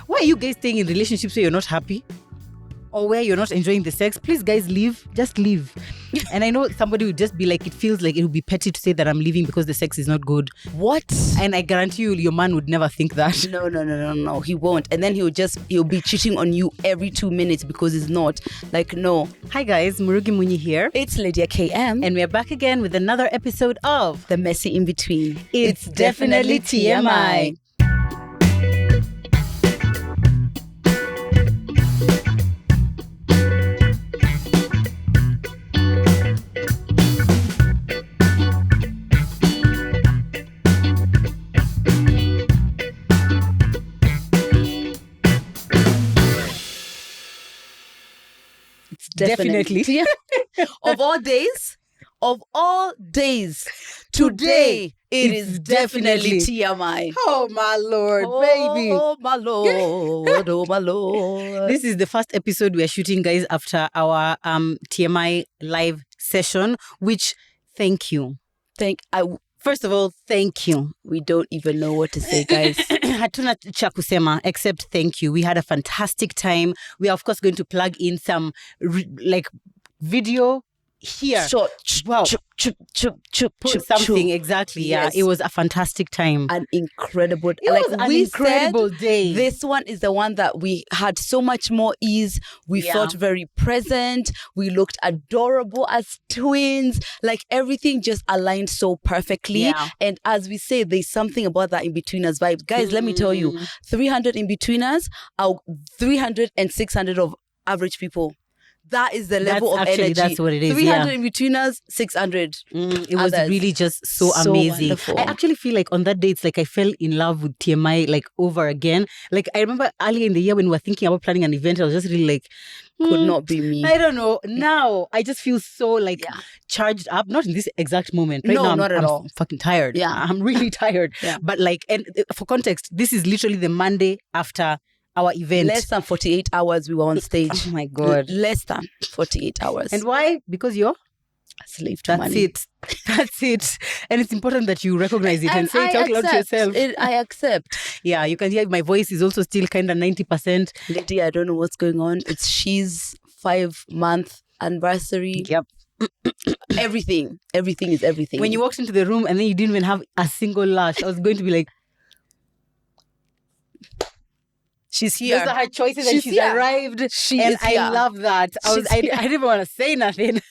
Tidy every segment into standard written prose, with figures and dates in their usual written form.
Why are you guys staying in relationships where you're not happy? Or where you're not enjoying the sex? Please, guys, leave. Just leave. And I know somebody would just be like, it feels like it would be petty to say that I'm leaving because the sex is not good. What? And I guarantee you, your man would never think that. No, he won't. And then he'll be cheating on you every 2 minutes because he's not. Like, no. Hi guys, Murugi Munyi here. It's Lydia KM. And we're back again with another episode of The Messy In Between. It's definitely TMI. Definitely. Of all days, today it is definitely TMI. Oh my Lord, baby. Oh my Lord, oh my Lord. This is the first episode we are shooting, guys, after our TMI live session, which thank you. First of all, thank you. We don't even know what to say, guys. Hatuna cha kusema except thank you. We had a fantastic time. We are, of course, going to plug in some video here. Short. Wow. Put something. Exactly. Yes. Yeah. It was a fantastic time. An incredible day. This one is the one that we had so much more ease. We felt very present. We looked adorable as twins. Like everything just aligned so perfectly. Yeah. And as we say, there's something about that In-Betweeners vibe. Guys, let me tell you, 300 In-Betweeners are 300 and 600 of average people. That is the level of energy. That's what it is. 300 In-Betweeners, 600. It was really just so amazing. Wonderful. I actually feel like on that day, it's like I fell in love with TMI like over again. Like I remember earlier in the year when we were thinking about planning an event, I was just really like, could not be me. I don't know. Now I just feel so like charged up. Not in this exact moment. Right now, not at all. I'm fucking tired. Yeah, I'm really tired. But like, and for context, this is literally the Monday after our event. Less than 48 hours we were on stage. Oh my God. Less than 48 hours. And why? Because you're a slave to money. That's it. And it's important that you recognize it and say it out loud to yourself. I accept. Yeah, you can hear my voice is also still kind of 90%. Lydia, I don't know what's going on. It's she's 5-month anniversary. Yep. Everything is everything. When you walked into the room and then you didn't even have a single lash, I was going to be like, she's here. Those are her choices and she's arrived. I love that. I didn't even want to say nothing.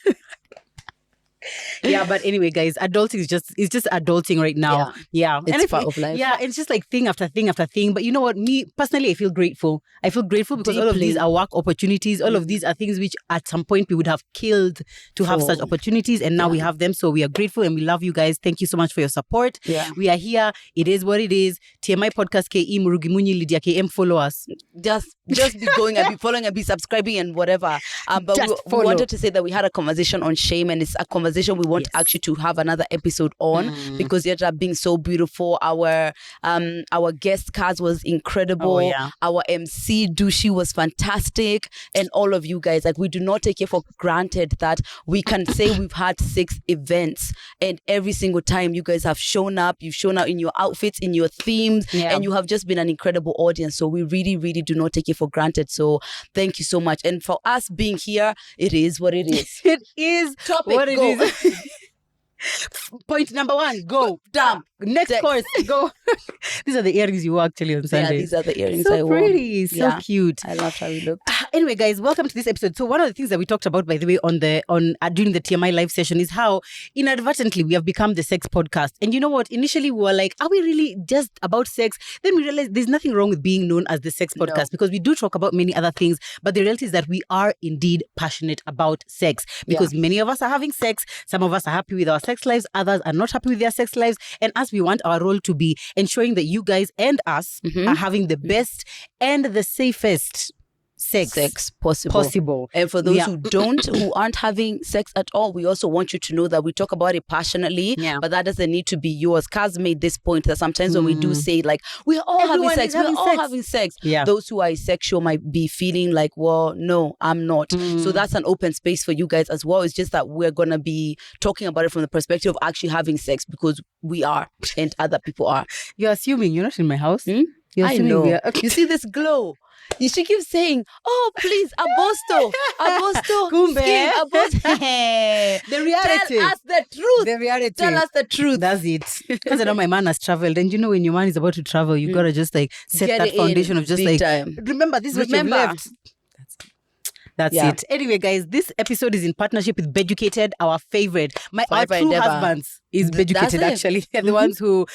Yeah, but anyway, guys, adulting is just adulting right now. Yeah. It's part of life. Yeah, it's just like thing after thing after thing. But you know what? Me, personally, I feel grateful. Because Deeply. all of these are work opportunities. All of these are things which at some point we would have killed to have such opportunities. And now we have them. So we are grateful and we love you guys. Thank you so much for your support. Yeah. We are here. It is what it is. TMI Podcast KE, Murugi Munyi, Lydia KM, follow us. Just be going and be following and be subscribing and whatever. But we wanted to say that we had a conversation on shame, and it's a conversation we want actually to have another episode on because it ended up being so beautiful. Our guest cast was incredible. Our MC Dushi was fantastic, and all of you guys, like, we do not take it for granted that we can say we've had 6 events, and every single time you guys have shown up. You've shown up in your outfits, in your themes, and you have just been an incredible audience. So we really, really do not take it for granted. So thank you so much. And for us being here, it is what it is. It is what it is. Point number 1, go. Damn. Next course, go. These are the earrings you wore actually on Sunday. Yeah, these are the earrings so I wore. Pretty, so cute. I loved how we looked. Anyway, guys, welcome to this episode. So one of the things that we talked about, by the way, on during the TMI live session is how inadvertently we have become the sex podcast. And you know what? Initially, we were like, are we really just about sex? Then we realized there's nothing wrong with being known as the sex podcast because we do talk about many other things. But the reality is that we are indeed passionate about sex because many of us are having sex. Some of us are happy with our sex lives. Others are not happy with their sex lives. And as we want our role to be ensuring that you guys and us are having the best and the safest sex possible. And for those who aren't having sex at all, we also want you to know that we talk about it passionately, but that doesn't need to be yours. Kaz made this point that sometimes when we do say like, we're all having sex, those who are asexual might be feeling like, well, no, I'm not. So that's an open space for you guys as well. It's just that we're going to be talking about it from the perspective of actually having sex because we are and other people are. You're assuming you're not in my house? You're I assuming know. we are. You see this glow. She keeps saying, "Oh, please, Abosto, Kumbe. skin, Abosto." The reality. Tell us the truth. The reality. Tell us the truth. That's it. Because I know my man has traveled, and you know when your man is about to travel, you gotta just like set Get that it foundation in of just big like time. remember this is what you've left. That's Yeah. it. Anyway, guys, this episode is in partnership with Beducated, our favorite. Our Forever true endeavor. husbands is That's Beducated, it. actually. They're the ones who,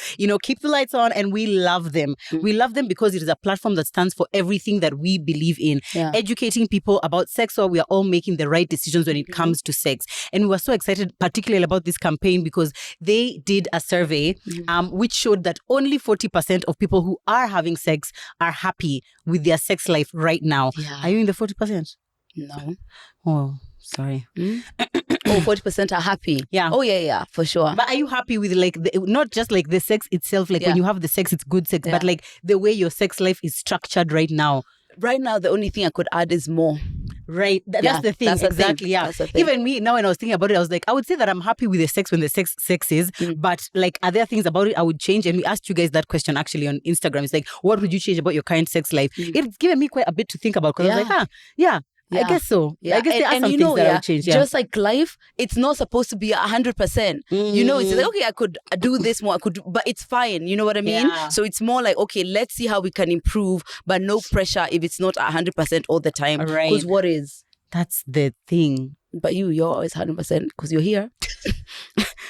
keep the lights on, and we love them. We love them because it is a platform that stands for everything that we believe in. Yeah. Educating people about sex, so we are all making the right decisions when it comes to sex. And we were so excited, particularly about this campaign, because they did a survey which showed that only 40% of people who are having sex are happy with their sex life right now. Yeah. Are you in the 40%? No. Oh, sorry. 40% are happy. Yeah. Oh, yeah, for sure. But are you happy with like not just like the sex itself, like when you have the sex, it's good sex, but like the way your sex life is structured right now? Right now, the only thing I could add is more. Right. That's the thing. That's the exactly. thing. Yeah. That's the thing. Even me, now when I was thinking about it, I was like, I would say that I'm happy with the sex when the sex is, but like, are there things about it I would change? And we asked you guys that question actually on Instagram. It's like, what would you change about your current sex life? It's given me quite a bit to think about because I was like, I guess so. Yeah. I guess there are some things that I would change. Yeah. Just like life, it's not supposed to be 100%. It's like, okay, I could do this more, but it's fine. You know what I mean? Yeah. So it's more like, okay, let's see how we can improve, but no pressure if it's not 100% all the time. Right. Because what is? That's the thing. But you're always 100% because you're here.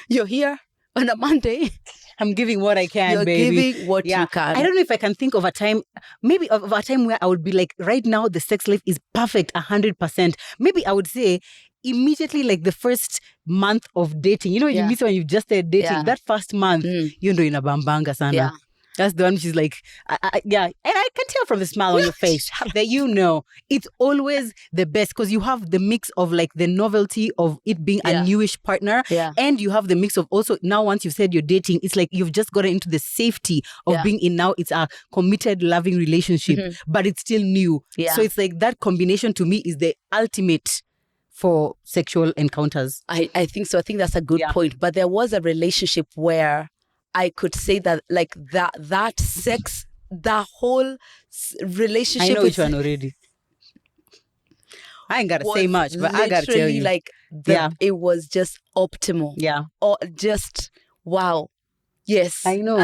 You're here on a Monday. I'm giving what I can, You're baby. giving what you can. I don't know if I can think of a time, maybe of a time where I would be like, right now, the sex life is perfect, 100%. Maybe I would say immediately, like the first month of dating. You know, you meet when you just started dating, that first month, you're doing a bambanga sana. Yeah. That's the one she's like, and I can tell from the smile on your face that it's always the best because you have the mix of like the novelty of it being a newish partner, and you have the mix of also now once you've said you're dating, it's like you've just gotten into the safety of being in now it's a committed, loving relationship, but it's still new. So it's like that combination to me is the ultimate for sexual encounters. I think so. I think that's a good point. But there was a relationship where I could say that like that sex, the whole relationship. I know which one already. I ain't gotta say much, but I gotta tell you. Like it was just optimal. Yeah. Or just wow. Yes. I know.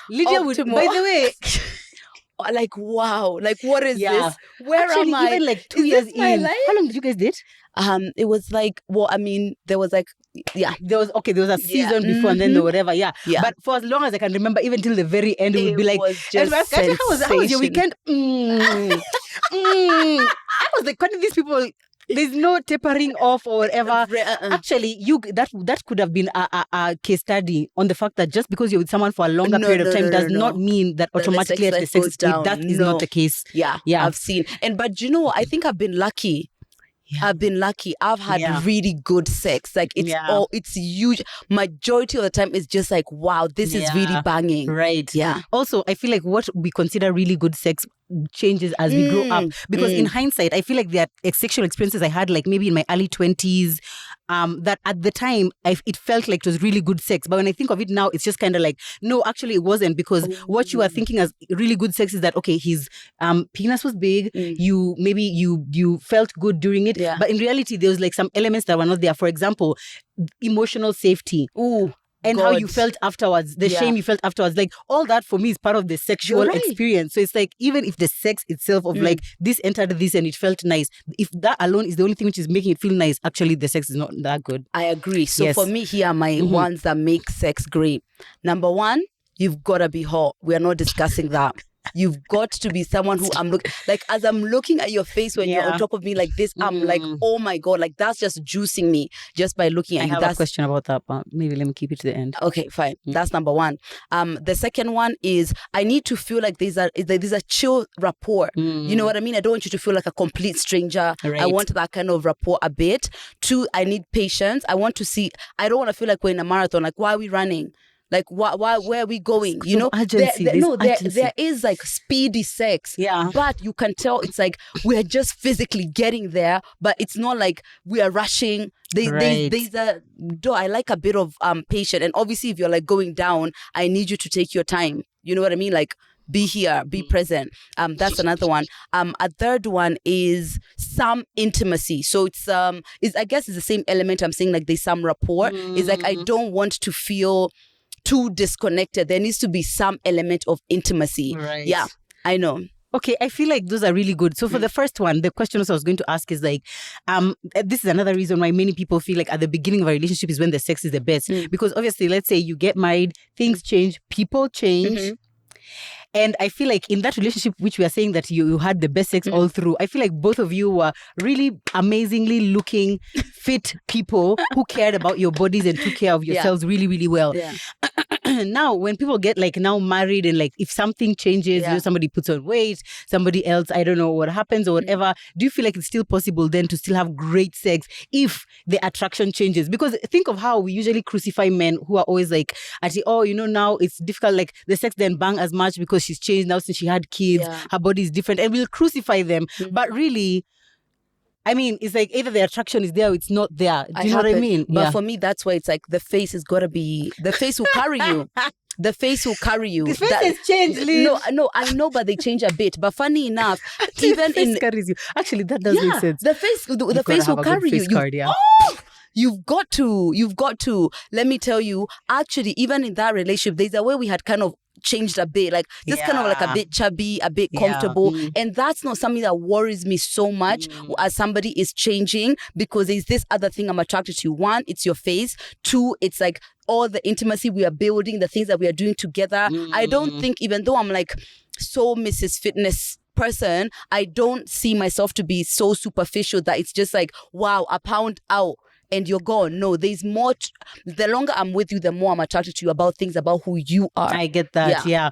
Lydia would, by the way. Like wow, like what is this? Where actually, am I? Even like 2 years in. How long did you guys date? It was like, well, I mean, there was like, there was a season before and then the whatever, But for as long as I can remember, even till the very end, it would be like, was just how was your weekend? I was like, when these people? There's no tapering off or whatever. Actually, that could have been a case study on the fact that just because you're with someone for a longer period of time does not mean that automatically the sex down. That is not the case. Yeah, I've seen. But I think I've been lucky. I've been lucky. I've had really good sex. Like it's huge. Majority of the time, it's just like, wow, this is really banging. Right. Yeah. Also, I feel like what we consider really good sex changes as we grow up. Because in hindsight, I feel like there are sexual experiences I had like maybe in my early 20s that at the time, it felt like it was really good sex. But when I think of it now, it's just kind of like, no, actually it wasn't. Because what you are thinking as really good sex is that, okay, his penis was big. You felt good during it. Yeah. But in reality, there was like some elements that were not there. For example, emotional safety. And how you felt afterwards, the shame you felt afterwards, like all that for me is part of the sexual experience. So it's like, even if the sex itself of like this entered this and it felt nice, if that alone is the only thing which is making it feel nice, actually the sex is not that good. I agree. So for me, here are my ones that make sex great. Number one, you've got to be hot. We are not discussing that. You've got to be someone who as I'm looking at your face when you're on top of me like this, I'm like, oh my God, like that's just juicing me just by looking at you. I have a question about that, but maybe let me keep it to the end. Okay, fine. That's number one. The second one is I need to feel like there's a chill rapport. You know what I mean? I don't want you to feel like a complete stranger. Right. I want that kind of rapport a bit. Two, I need patience. I don't want to feel like we're in a marathon. Like, why are we running? Like, why, where are we going? You know, urgency. There is like speedy sex. Yeah. But you can tell it's like we're just physically getting there, but it's not like we are rushing. I like a bit of patience. And obviously, if you're like going down, I need you to take your time. You know what I mean? Like, be here, be present. That's another one. A third one is some intimacy. So it's I guess it's the same element I'm saying, like there's some rapport. It's like I don't want to feel too disconnected. There needs to be some element of intimacy. Right. Yeah, I know. Okay, I feel like those are really good. So for the first one, the question I was going to ask is like, this is another reason why many people feel like at the beginning of a relationship is when the sex is the best. Because obviously, let's say you get married, things change, people change. And I feel like in that relationship, which we are saying that you had the best sex all through, I feel like both of you were really amazingly looking, fit people who cared about your bodies and took care of yourselves really, really well. Yeah. Now, when people get like now married and like if something changes, you know, somebody puts on weight, somebody else, I don't know what happens or whatever, do you feel like it's still possible then to still have great sex if the attraction changes? Because think of how we usually crucify men who are always like, oh, you know, now it's difficult, like the sex didn't bang as much because she's changed now since she had kids, her body is different, and we'll crucify them. But really, I mean, it's like either the attraction is there or it's not there. Do you know what I mean? But for me, that's why it's like the face has got to be, the face will carry you. The face will carry you. The face has changed, Liv. No, I know, but they change a bit. But funny enough, even the face carries you. Actually, that does make sense. The face will carry you. You've got to. Let me tell you, actually, even in that relationship, there's a way we had kind of changed a bit, like just kind of like a bit chubby, a bit comfortable. And that's not something that worries me so much as somebody is changing, because there's this other thing I'm attracted to. One, it's your face. Two, it's like all the intimacy we are building, the things that we are doing together. I don't think, even though I'm like so Mrs. Fitness person, I don't see myself to be so superficial that it's just like, wow, a pound out and you're gone. No, there's more. The longer I'm with you, the more I'm attracted to you about things about who you are. I get that. Yeah.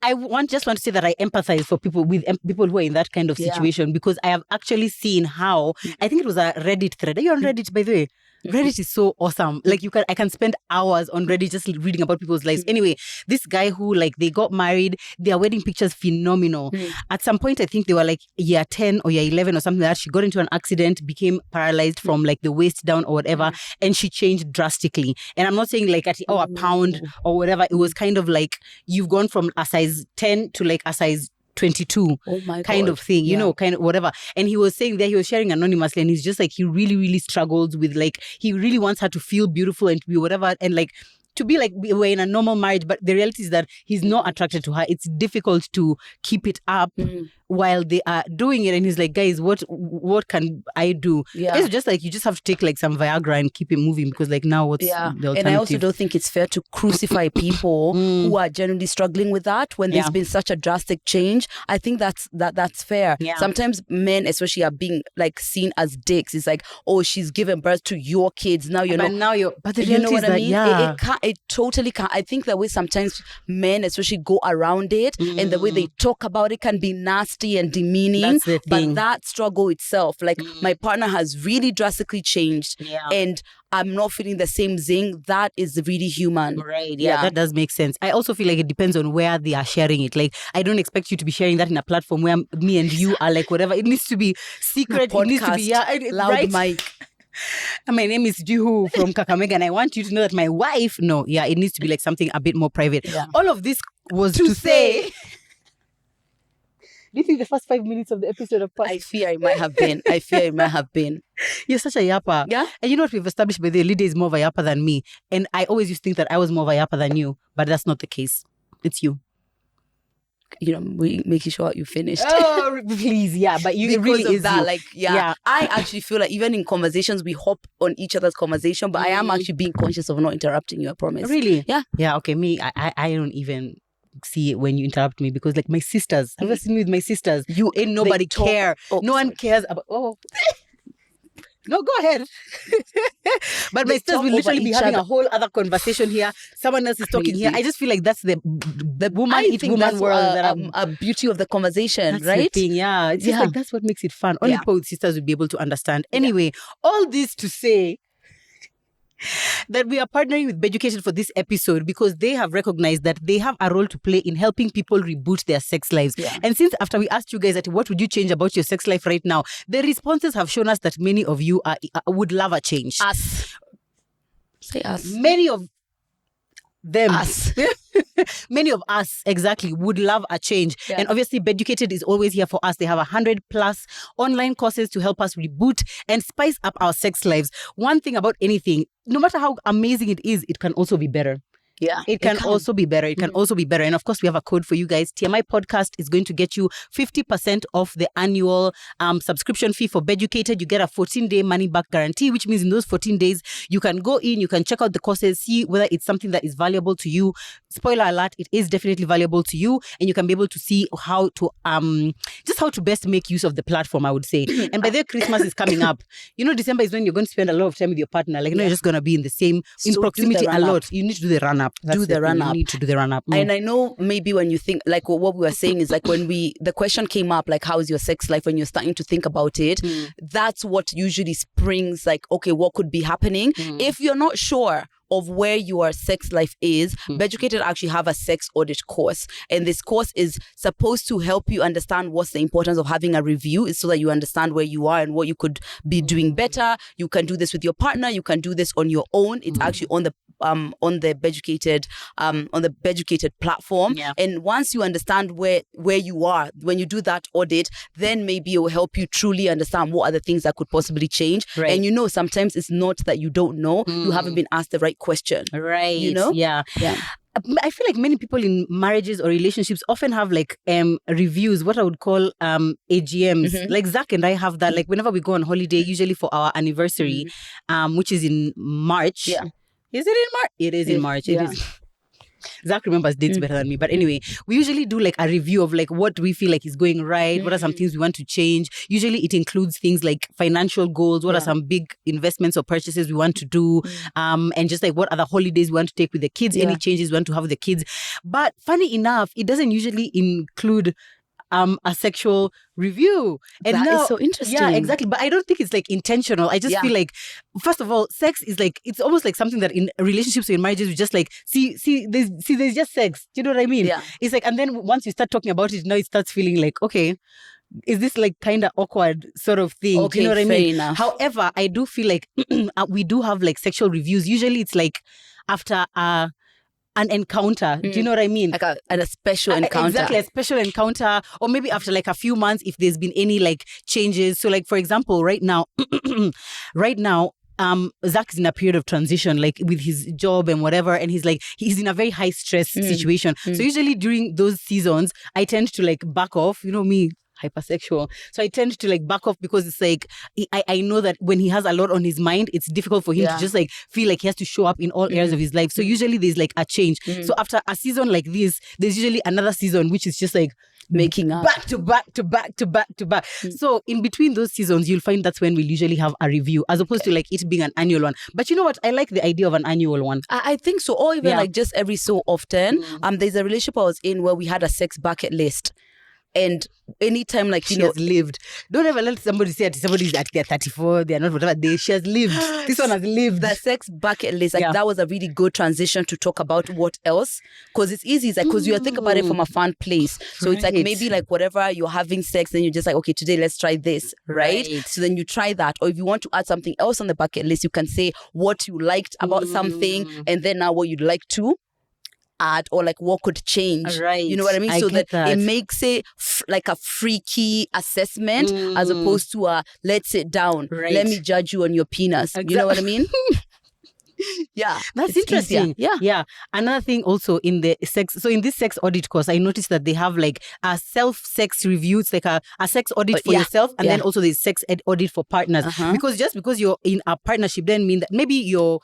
I just want to say that I empathize for people who are in that kind of situation, because I have actually seen how, I think it was a Reddit thread. Are you on Reddit, by the way? Reddit is so awesome. Like I can spend hours on Reddit just reading about people's lives. Anyway, this guy who like they got married, their wedding pictures phenomenal. At some point, I think they were like year 10 or year 11 or something like that. She got into an accident, became paralyzed from like the waist down or whatever, and she changed drastically. And I'm not saying like a pound or whatever. It was kind of like you've gone from a size 10 to like a size 22 kind of thing, you know, kind of whatever. And he was saying that he was sharing anonymously, and he's just like, he really, really struggles with like, he really wants her to feel beautiful and to be whatever. And like, to be like, we're in a normal marriage, but the reality is that he's not attracted to her. It's difficult to keep it up while they are doing it. And he's like, guys, what can I do? It's just like, you just have to take like some Viagra and keep it moving, because like now what's the alternative? And I also don't think it's fair to crucify people who are generally struggling with that when there's been such a drastic change. I think that's fair. Sometimes men especially are being like seen as dicks. It's like, oh, she's given birth to your kids. Now you're but the you know reality what is I that, mean? It totally can't. I think the way sometimes men especially go around it and the way they talk about it can be nasty and demeaning. That's the thing. But that struggle itself, like my partner has really drastically changed and I'm not feeling the same zing. That is really human. Right. Yeah, that does make sense. I also feel like it depends on where they are sharing it. Like, I don't expect you to be sharing that in a platform where me and you are like, whatever. It needs to be secret. It needs to be loud mic. My name is Jihu from Kakamega, and I want you to know that my wife. No, it needs to be like something a bit more private. All of this was to say. Do you think the first 5 minutes of the episode of I fear it might have been. You're such a yapper. Yeah. And you know what we've established, by the way, Lydia is more of a yapper than me. And I always used to think that I was more of a yapper than you, but that's not the case. It's you. You know, we making sure you finished. Oh, please, but you, it really is that. you. Like, I actually feel like even in conversations, we hop on each other's conversation, but I am actually being conscious of not interrupting you, I promise. Really? Yeah. Yeah, okay, me, I don't even see it when you interrupt me, because like my sisters, have you seen me with my sisters? You ain't nobody care. No one cares about, no, go ahead. But my sisters will literally be having a whole other conversation here. Someone else is talking here. I just feel like that's the woman each woman world that a beauty of the conversation, that's right? The thing, it's just like that's what makes it fun. Only both sisters will be able to understand. Anyway, all this to say that we are partnering with Beducation for this episode because they have recognized that they have a role to play in helping people reboot their sex lives. And since after we asked you guys that what would you change about your sex life right now, the responses have shown us that many of you would love a change. Us. Say us. Many of them. Us. Many of us exactly would love a change. Yeah. And obviously Beducated is always here for us. They have 100 plus online courses to help us reboot and spice up our sex lives. One thing about anything, no matter how amazing it is, it can also be better. Yeah, it can also be better. It can also be better. And of course, we have a code for you guys. TMI Podcast is going to get you 50% off the annual subscription fee for Beducated. You get a 14-day money-back guarantee, which means in those 14 days, you can go in, you can check out the courses, see whether it's something that is valuable to you. Spoiler alert, it is definitely valuable to you. And you can be able to see how to just how to best make use of the platform, I would say. And by the way, Christmas is coming up. December is when you're going to spend a lot of time with your partner. Like, you're just going to be in the same, in proximity a lot. You need to do the run-up. Do the run-up. You need to do the run-up. And I know maybe when you think, like what we were saying is like when the question came up, like how's your sex life, when you're starting to think about it, that's what usually springs like, okay, what could be happening? If you're not sure of where your sex life is, Beducated actually have a sex audit course. And this course is supposed to help you understand what's the importance of having a review, so that you understand where you are and what you could be doing better. You can do this with your partner. You can do this on your own. It's actually on the Beducated platform. Yeah. And once you understand where you are, when you do that audit, then maybe it will help you truly understand what are the things that could possibly change. Right. And sometimes it's not that you don't know, you haven't been asked the right question. Right. Yeah. I feel like many people in marriages or relationships often have like reviews, what I would call AGMs. Like Zach and I have that. Like whenever we go on holiday, usually for our anniversary, which is in March. Yeah. Is it in March? It is in March. It is. Zach remembers dates better than me. But anyway, we usually do like a review of like what we feel like is going right. What are some things we want to change? Usually it includes things like financial goals. What are some big investments or purchases we want to do? And just like what other holidays we want to take with the kids, any changes we want to have with the kids. But funny enough, it doesn't usually include a sexual review. And that now, is so interesting. Yeah, exactly. But I don't think it's like intentional. I just feel like, first of all, sex is like, it's almost like something that in relationships or in marriages, we just like, there's just sex. Do you know what I mean? Yeah. It's like, and then once you start talking about it, now it starts feeling like, okay, is this like kind of awkward sort of thing? Okay, do you know what I mean? Enough. However, I do feel like we do have like sexual reviews. Usually it's like after an encounter. Do you know what I mean? Like a special encounter. Exactly, a special encounter. Or maybe after like a few months, if there's been any like changes. So like, for example, right now, Zach is in a period of transition, like with his job and whatever. And he's in a very high stress situation. So usually during those seasons, I tend to like back off, me, hypersexual. So I tend to like back off because it's like, I know that when he has a lot on his mind, it's difficult for him to just like feel like he has to show up in all areas of his life. So usually there's like a change. So after a season like this, there's usually another season, which is just like making up back to back. So in between those seasons, you'll find that's when we'll usually have a review, as opposed to like it being an annual one. But you know what? I like the idea of an annual one. I think so. Or even like just every so often. There's a relationship I was in where we had a sex bucket list. And anytime, like, she has lived. Don't ever let somebody say that somebody's at their 34, they're not whatever. She has lived. This one has lived. The sex bucket list, like that was a really good transition to talk about what else. Because it's easy. It's like, because you think about it from a fun place. So it's like maybe like whatever you're having sex, then you're just like, okay, today let's try this, right? So then you try that. Or if you want to add something else on the bucket list, you can say what you liked about something, and then now what you'd like to add, or like what could change. Right. You know what I mean? So that it makes it like a freaky assessment as opposed to a let's sit down. Right. Let me judge you on your penis. You know what I mean? Yeah. That's interesting. Easier. Yeah. Another thing also in the sex, so in this sex audit course, I noticed that they have like a self-sex review. It's like a sex audit for yourself, and then also there's sex audit for partners. Because just because you're in a partnership doesn't mean that maybe you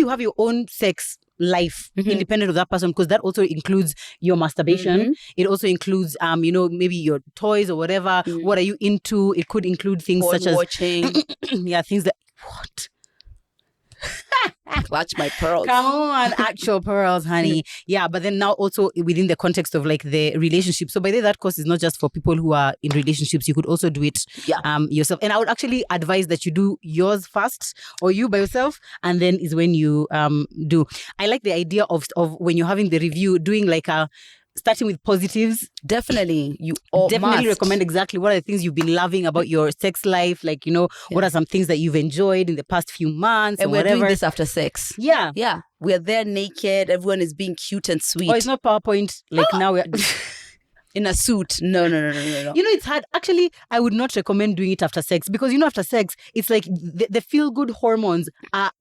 have your own sex life independent of that person, because that also includes your masturbation. It also includes maybe your toys or whatever. What are you into? It could include things such as watching. Things that what clutch my pearls. Come on, actual pearls, honey. Yeah, but then now also within the context of like the relationship. So by the way, that course is not just for people who are in relationships. You could also do it yourself. And I would actually advise that you do yours first, or you by yourself, and then is when you do. I like the idea of when you're having the review, doing like starting with positives. Definitely. You Definitely must recommend exactly what are the things you've been loving about your sex life. Like, what are some things that you've enjoyed in the past few months and or we're whatever. doing this after sex. Yeah. Yeah. We're there naked. Everyone is being cute and sweet. Oh, it's not PowerPoint. Like now we're... in a suit. No. It's hard. Actually, I would not recommend doing it after sex because, after sex, it's like the feel-good hormones are,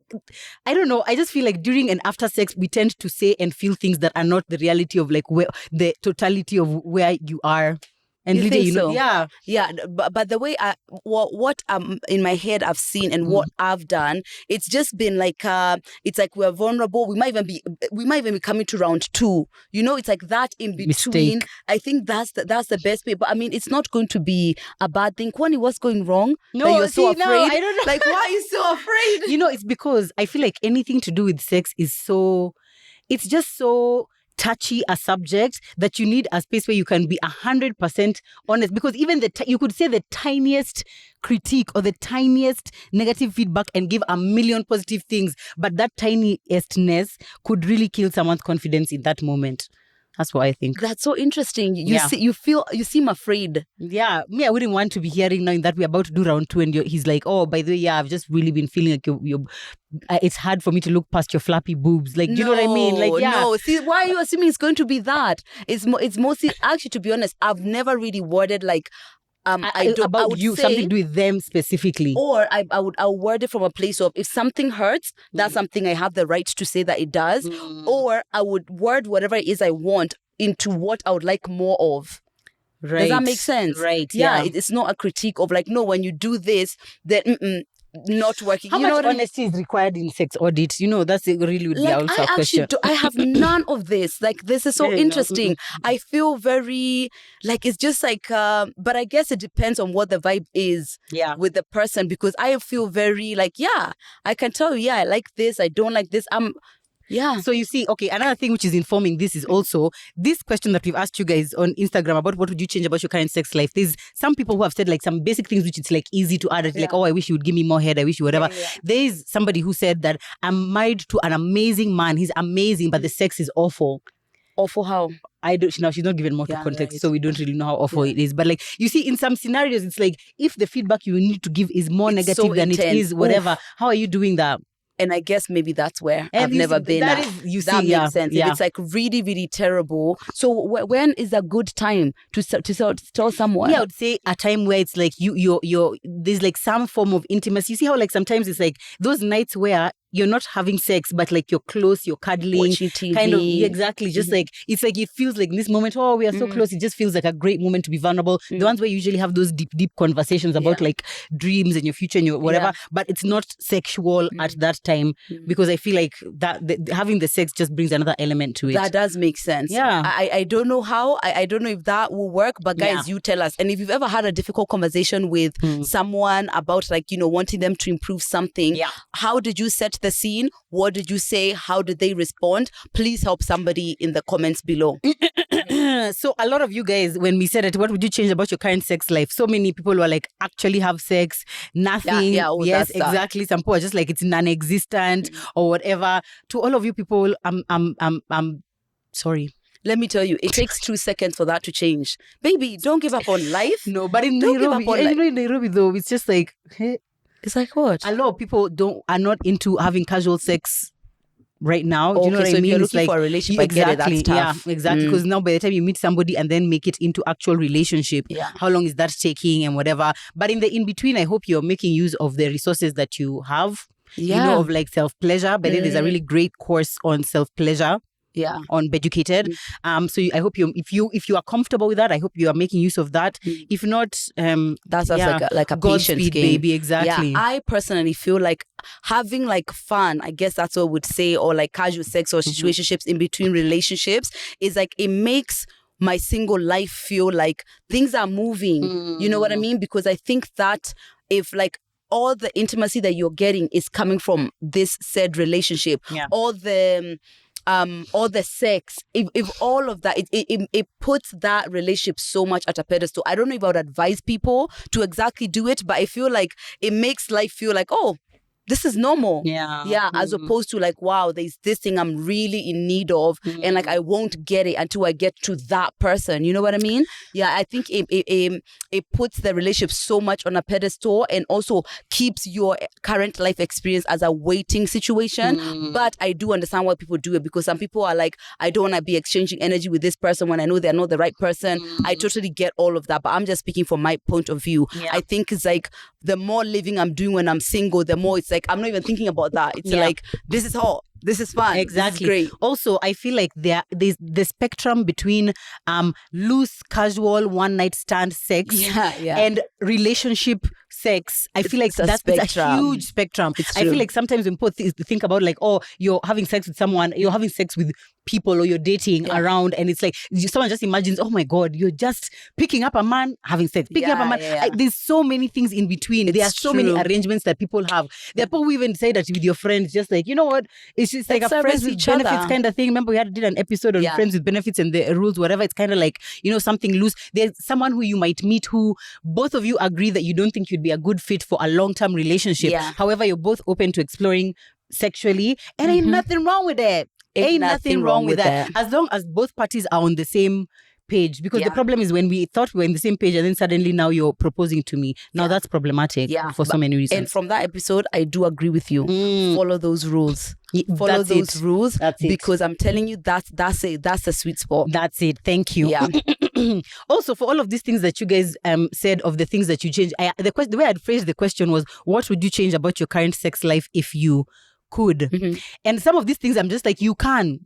I don't know. I just feel like during and after sex, we tend to say and feel things that are not the reality of like where the totality of where you are. And you Lydia, think so? Yeah. But the way what in my head I've seen and what I've done, it's just been like it's like we're vulnerable. We might even be coming to round 2. It's like that in between. Mistake. I think that's the best way. But I mean, it's not going to be a bad thing. Kwani, what's going wrong? No, that you're so afraid. No, I don't know. Like, why are you so afraid? It's because I feel like anything to do with sex is it's just so touchy a subject that you need a space where you can be 100% honest, because even you could say the tiniest critique or the tiniest negative feedback and give a million positive things, but that tiniestness could really kill someone's confidence in that moment. That's what I think. That's so interesting. You seem afraid. Yeah, me, I wouldn't want to be hearing now that we're about to do round 2 and he's like, oh, by the way, I've just really been feeling like you're it's hard for me to look past your flappy boobs. Like, do you know what I mean? Like, yeah. No, see, why are you assuming it's going to be that? It's mostly, actually, to be honest, I've never really worded like, I would say, something to do with them specifically. Or I'll word it from a place of, if something hurts, that's something I have the right to say that it does. Or I would word whatever it is I want into what I would like more of. Right. Does that make sense? Right. Yeah. It's not a critique of like, no, when you do this, then not working. How much honesty is required in sex audit? That's really would be also a question. I have none of this. Like, this is so interesting. I feel very like it's just like, but I guess it depends on what the vibe is with the person, because I feel very like, I can tell you, I like this, I don't like this. Yeah. So you see, okay, another thing which is informing this is also this question that we've asked you guys on Instagram about what would you change about your current sex life. There's some people who have said like some basic things which it's like easy to add. Like, oh, I wish you would give me more head. I wish you whatever. There's somebody who said that I'm married to an amazing man. He's amazing, but the sex is awful. Awful how? I don't. Now she's not given more context, so we don't really know how awful it is. But like you see, in some scenarios, it's like if the feedback you need to give is more negative than intense. It is whatever. Oof. How are you doing that? And I guess maybe that's where I've never been at. That makes sense. If it's like really, really terrible. So when is a good time to tell someone? Yeah, I would say a time where it's like you're there's like some form of intimacy. You see how like sometimes it's like those nights where you're not having sex, but like you're close, you're cuddling, watching TV. Kind of exactly. Just like it's like it feels like in this moment. Oh, we are so close. It just feels like a great moment to be vulnerable. The ones where you usually have those deep conversations about like dreams and your future and your whatever, but it's not sexual at that time because I feel like that having the sex just brings another element to it. That does make sense. Yeah, I don't know how. I don't know if that will work. But guys, you tell us. And if you've ever had a difficult conversation with someone about like wanting them to improve something, how did you set the scene? What did you say? How did they respond? Please help somebody in the comments below. So a lot of you guys, when we said it, what would you change about your current sex life? So many people were like, actually have sex, nothing. Yes, exactly. Some people are just like it's non-existent or whatever. To all of you people, I'm sorry. Let me tell you, it takes 2 seconds for that to change. Baby, don't give up on life. No, but in Nairobi though, it's just like, hey. It's like what? A lot of people are not into having casual sex right now. Do you know what I mean? If you're looking for a relationship, I get it, that's tough. Yeah, exactly. Because now by the time you meet somebody and then make it into actual relationship, how long is that taking and whatever. But in the in-between, I hope you're making use of the resources that you have, of like self-pleasure. But then there's a really great course on self-pleasure. On Beducated. So I hope if you are comfortable with that, I hope you are making use of that. If not, that's like a Godspeed, patience game. Baby. Exactly. Yeah, I personally feel like having like fun, I guess that's what I would say, or like casual sex or situationships in between relationships is like it makes my single life feel like things are moving. You know what I mean? Because I think that if like all the intimacy that you're getting is coming from this said relationship, all the sex, if all of that, it puts that relationship so much at a pedestal. I don't know if I would advise people to exactly do it, but I feel like it makes life feel like, oh, this is normal. Yeah. As opposed to like, wow, there's this thing I'm really in need of, and like I won't get it until I get to that person. You know what I mean? Yeah, I think it puts the relationship so much on a pedestal, and also keeps your current life experience as a waiting situation. But I do understand why people do it, because some people are like, I don't want to be exchanging energy with this person when I know they're not the right person. I totally get all of that, but I'm just speaking from my point of view. I think it's like the more living I'm doing when I'm single, the more it's like I'm not even thinking about that. It's like, this is hot, this is fun, exactly. This is great. Also, I feel like there's the spectrum between loose, casual, one night stand sex and relationship sex. I feel like it's a huge spectrum. I feel like sometimes when people think about like, oh, you're having sex with someone, you're having sex with people, or you're dating around, and it's like someone just imagines, oh my God, you're just picking up a man, having sex, picking up a man. There's so many things in between. There are so many arrangements that people have. There are people who even say that with your friends, just like, you know what, it's just like a friends with benefits kind of thing. Remember we did an episode on friends with benefits and the rules, whatever. It's kind of like, you know, something loose. There's someone who you might meet who both of you agree that you don't think you'd be a good fit for a long-term relationship. However, you're both open to exploring sexually, and ain't nothing wrong with it. Ain't nothing wrong with that. As long as both parties are on the same page. Because the problem is when we thought we were in the same page and then suddenly now you're proposing to me. Now that's problematic for so many reasons. And from that episode, I do agree with you. Follow those rules. Follow those rules. Because I'm telling you, that's it. That's the sweet spot. That's it. Thank you. Yeah. Also, for all of these things that you guys said of the things that you changed, the way I'd phrased the question was, what would you change about your current sex life if you could? And some of these things I'm just like, you can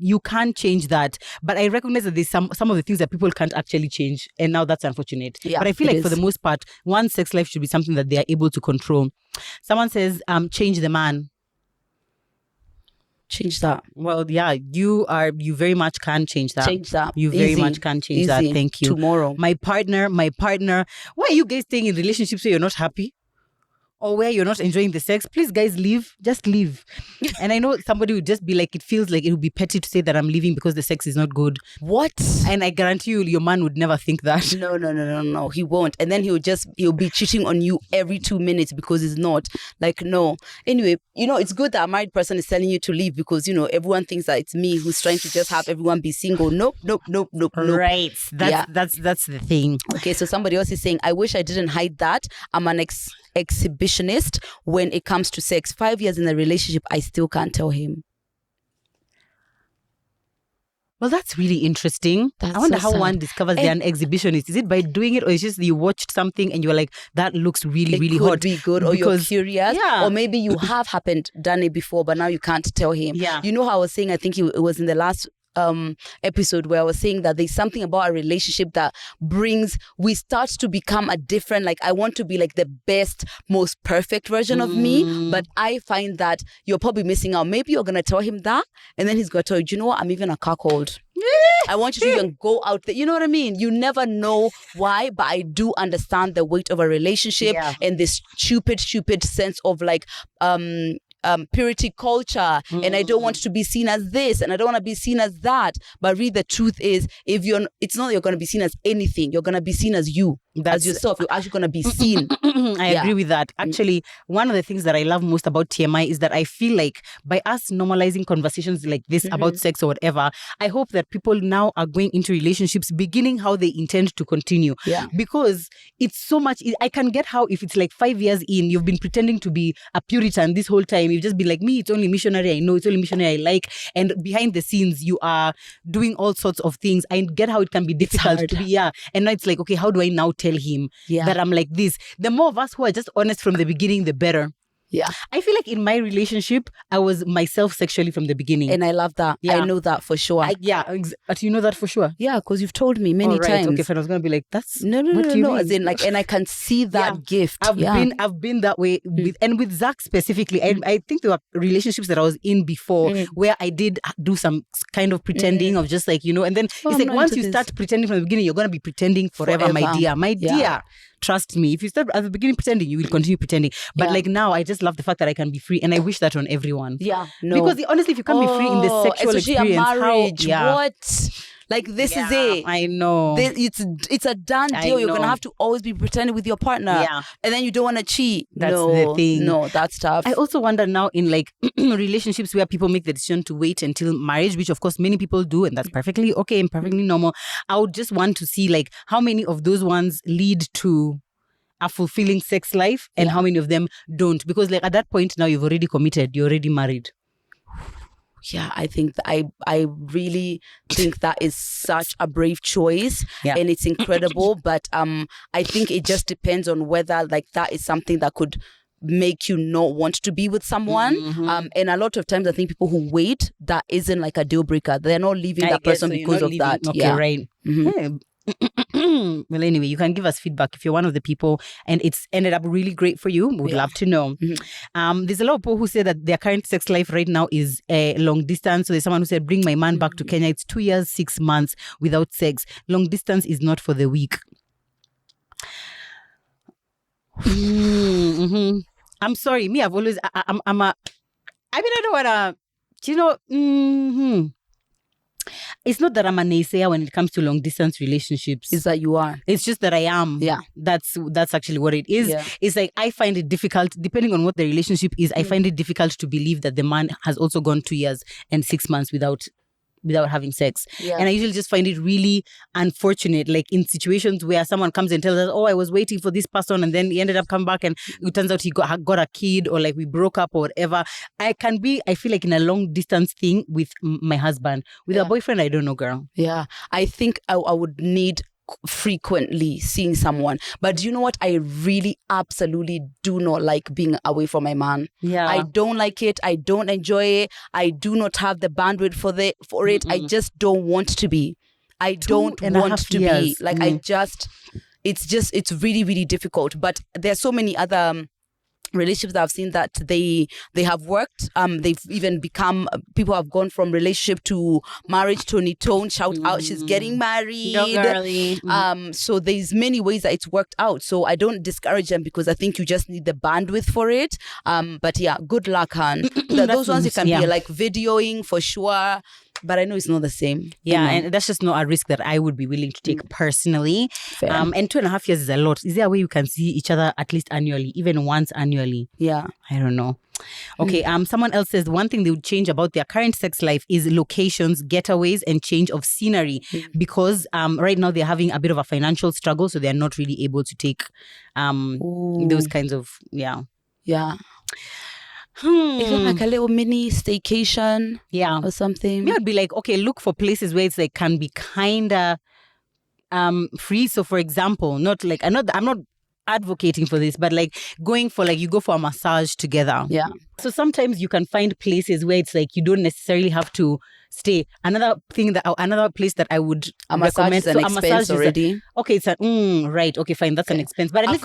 change that, but I recognize that there's some of the things that people can't actually change, and now that's unfortunate. But I feel like for the most part, one's sex life should be something that they are able to control. Someone says change the man. Change that. Well, yeah, you very much can change that. You very much can change that. Thank you. Tomorrow. My partner. Why are you guys staying in relationships where you're not happy? Or where you're not enjoying the sex? Please, guys, leave. Just leave. And I know somebody would just be like, it feels like it would be petty to say that I'm leaving because the sex is not good. What? And I guarantee you, your man would never think that. No. He won't. And then he'll be cheating on you every 2 minutes because it's not. Like, no. Anyway, you know, it's good that a married person is telling you to leave because, you know, everyone thinks that it's me who's trying to just have everyone be single. Nope. Right. That's the thing. Okay, so somebody else is saying, I wish I didn't hide that. I'm an exhibitionist when it comes to sex. 5 years in a relationship, I still can't tell him. Well, that's really interesting. I wonder how one discovers they're an exhibitionist. Is it by doing it, or is it just you watched something and you're like, that looks really, really hot? It could be good, or you're curious. Or maybe you have done it before, but now you can't tell him. You know how I was saying, I think it was in the last episode where I was saying that there's something about a relationship that we start to become a different, like I want to be like the best, most perfect version of me, but I find that you're probably missing out. Maybe you're going to tell him that, and then he's going to tell you, you know what, I'm even a cuckold. I want you to even go out there. You know what I mean? You never know why, but I do understand the weight of a relationship and this stupid sense of like, purity culture, and I don't want to be seen as this, and I don't want to be seen as that. But really, the truth is, it's not that you're going to be seen as anything. You're going to be seen as you. As yourself. You're actually going to be seen. I agree with that. Actually, one of the things that I love most about TMI is that I feel like by us normalizing conversations like this about sex or whatever, I hope that people now are going into relationships beginning how they intend to continue. Because it's so much, I can get how if it's like 5 years in, you've been pretending to be a Puritan this whole time. You've just been like, me, it's only missionary I know, it's only missionary I like. And behind the scenes, you are doing all sorts of things. I get how it can be difficult to be, And now it's like, okay, how do I now tell him that I'm like this? The more of us who are just honest from the beginning, the better. I feel like in my relationship, I was myself sexually from the beginning. And I love that. I know that for sure. But you know that for sure? Yeah, because you've told me many times. Okay, fine. I was going to be like, that's... No. As in, like, and I can see that gift. I've been that way with Zach specifically. I think there were relationships that I was in before where I did do some kind of pretending of just like, you know, and then it's like once you start pretending from the beginning, you're going to be pretending forever. My dear. Trust me, if you start at the beginning pretending, you will continue pretending. But like now, I just love the fact that I can be free, and I wish that on everyone. Because honestly, if you can't be free in the sexual experience, a marriage, what? Like, this is it. I know. It's a done deal. You're going to have to always be pretending with your partner. Yeah. And then you don't want to cheat. That's the thing. No, that's tough. I also wonder now in like relationships where people make the decision to wait until marriage, which of course many people do, and that's perfectly okay and perfectly normal. I would just want to see like how many of those ones lead to a fulfilling sex life and how many of them don't. Because like at that point now you've already committed, you're already married. Yeah, I think I really think that is such a brave choice, and it's incredible. But I think it just depends on whether like that is something that could make you not want to be with someone. And a lot of times I think people who wait, that isn't like a deal breaker. They're not leaving that person because of that. Okay, right. Well, anyway, you can give us feedback if you're one of the people and it's ended up really great for you. We'd love to know. There's a lot of people who say that their current sex life right now is long distance. So there's someone who said, bring my man back to Kenya. It's 2 years, 6 months without sex. Long distance is not for the weak. I'm sorry. Me, I've always, I don't want to, it's not that I'm a naysayer when it comes to long distance relationships. It's that you are. It's just that I am. Yeah. That's actually what it is. Yeah. It's like I find it difficult, depending on what the relationship is, I find it difficult to believe that the man has also gone 2 years and 6 months without having sex. And I usually just find it really unfortunate, like in situations where someone comes and tells us, oh, I was waiting for this person and then he ended up coming back and it turns out he got a kid, or like we broke up or whatever. I feel like in a long distance thing with my husband. With a boyfriend, I don't know, girl. Yeah. I think I would need frequently seeing someone. But do you know what? I really absolutely do not like being away from my man. I don't like it. I don't enjoy it. I do not have the bandwidth for it. I just don't want to be. I don't want to be. Like it's really, really difficult. But there's so many other relationships that I've seen that they have worked. They've even become, people have gone from relationship to marriage. Tony Tone, shout out, she's getting married. So there's many ways that it's worked out. So I don't discourage them because I think you just need the bandwidth for it. But yeah, good luck, hon. Those ones you can be like videoing for sure. But I know it's not the same. Yeah, and that's just not a risk that I would be willing to take personally. And 2.5 years is a lot. Is there a way you can see each other at least annually, even once annually? Yeah. I don't know. Okay, someone else says one thing they would change about their current sex life is locations, getaways, and change of scenery. Because right now they're having a bit of a financial struggle, so they're not really able to take those kinds of, Yeah. Even like a little mini staycation, or something. Me, I'd be like, okay, look for places where it's like can be kinda free. So, for example, not like I'm not advocating for this, but like going for like you go for a massage together. Yeah. So sometimes you can find places where it's like you don't necessarily have to stay. Another place that I would recommend. Is an expense already. Okay, it's right. Okay, fine. That's an expense. But at least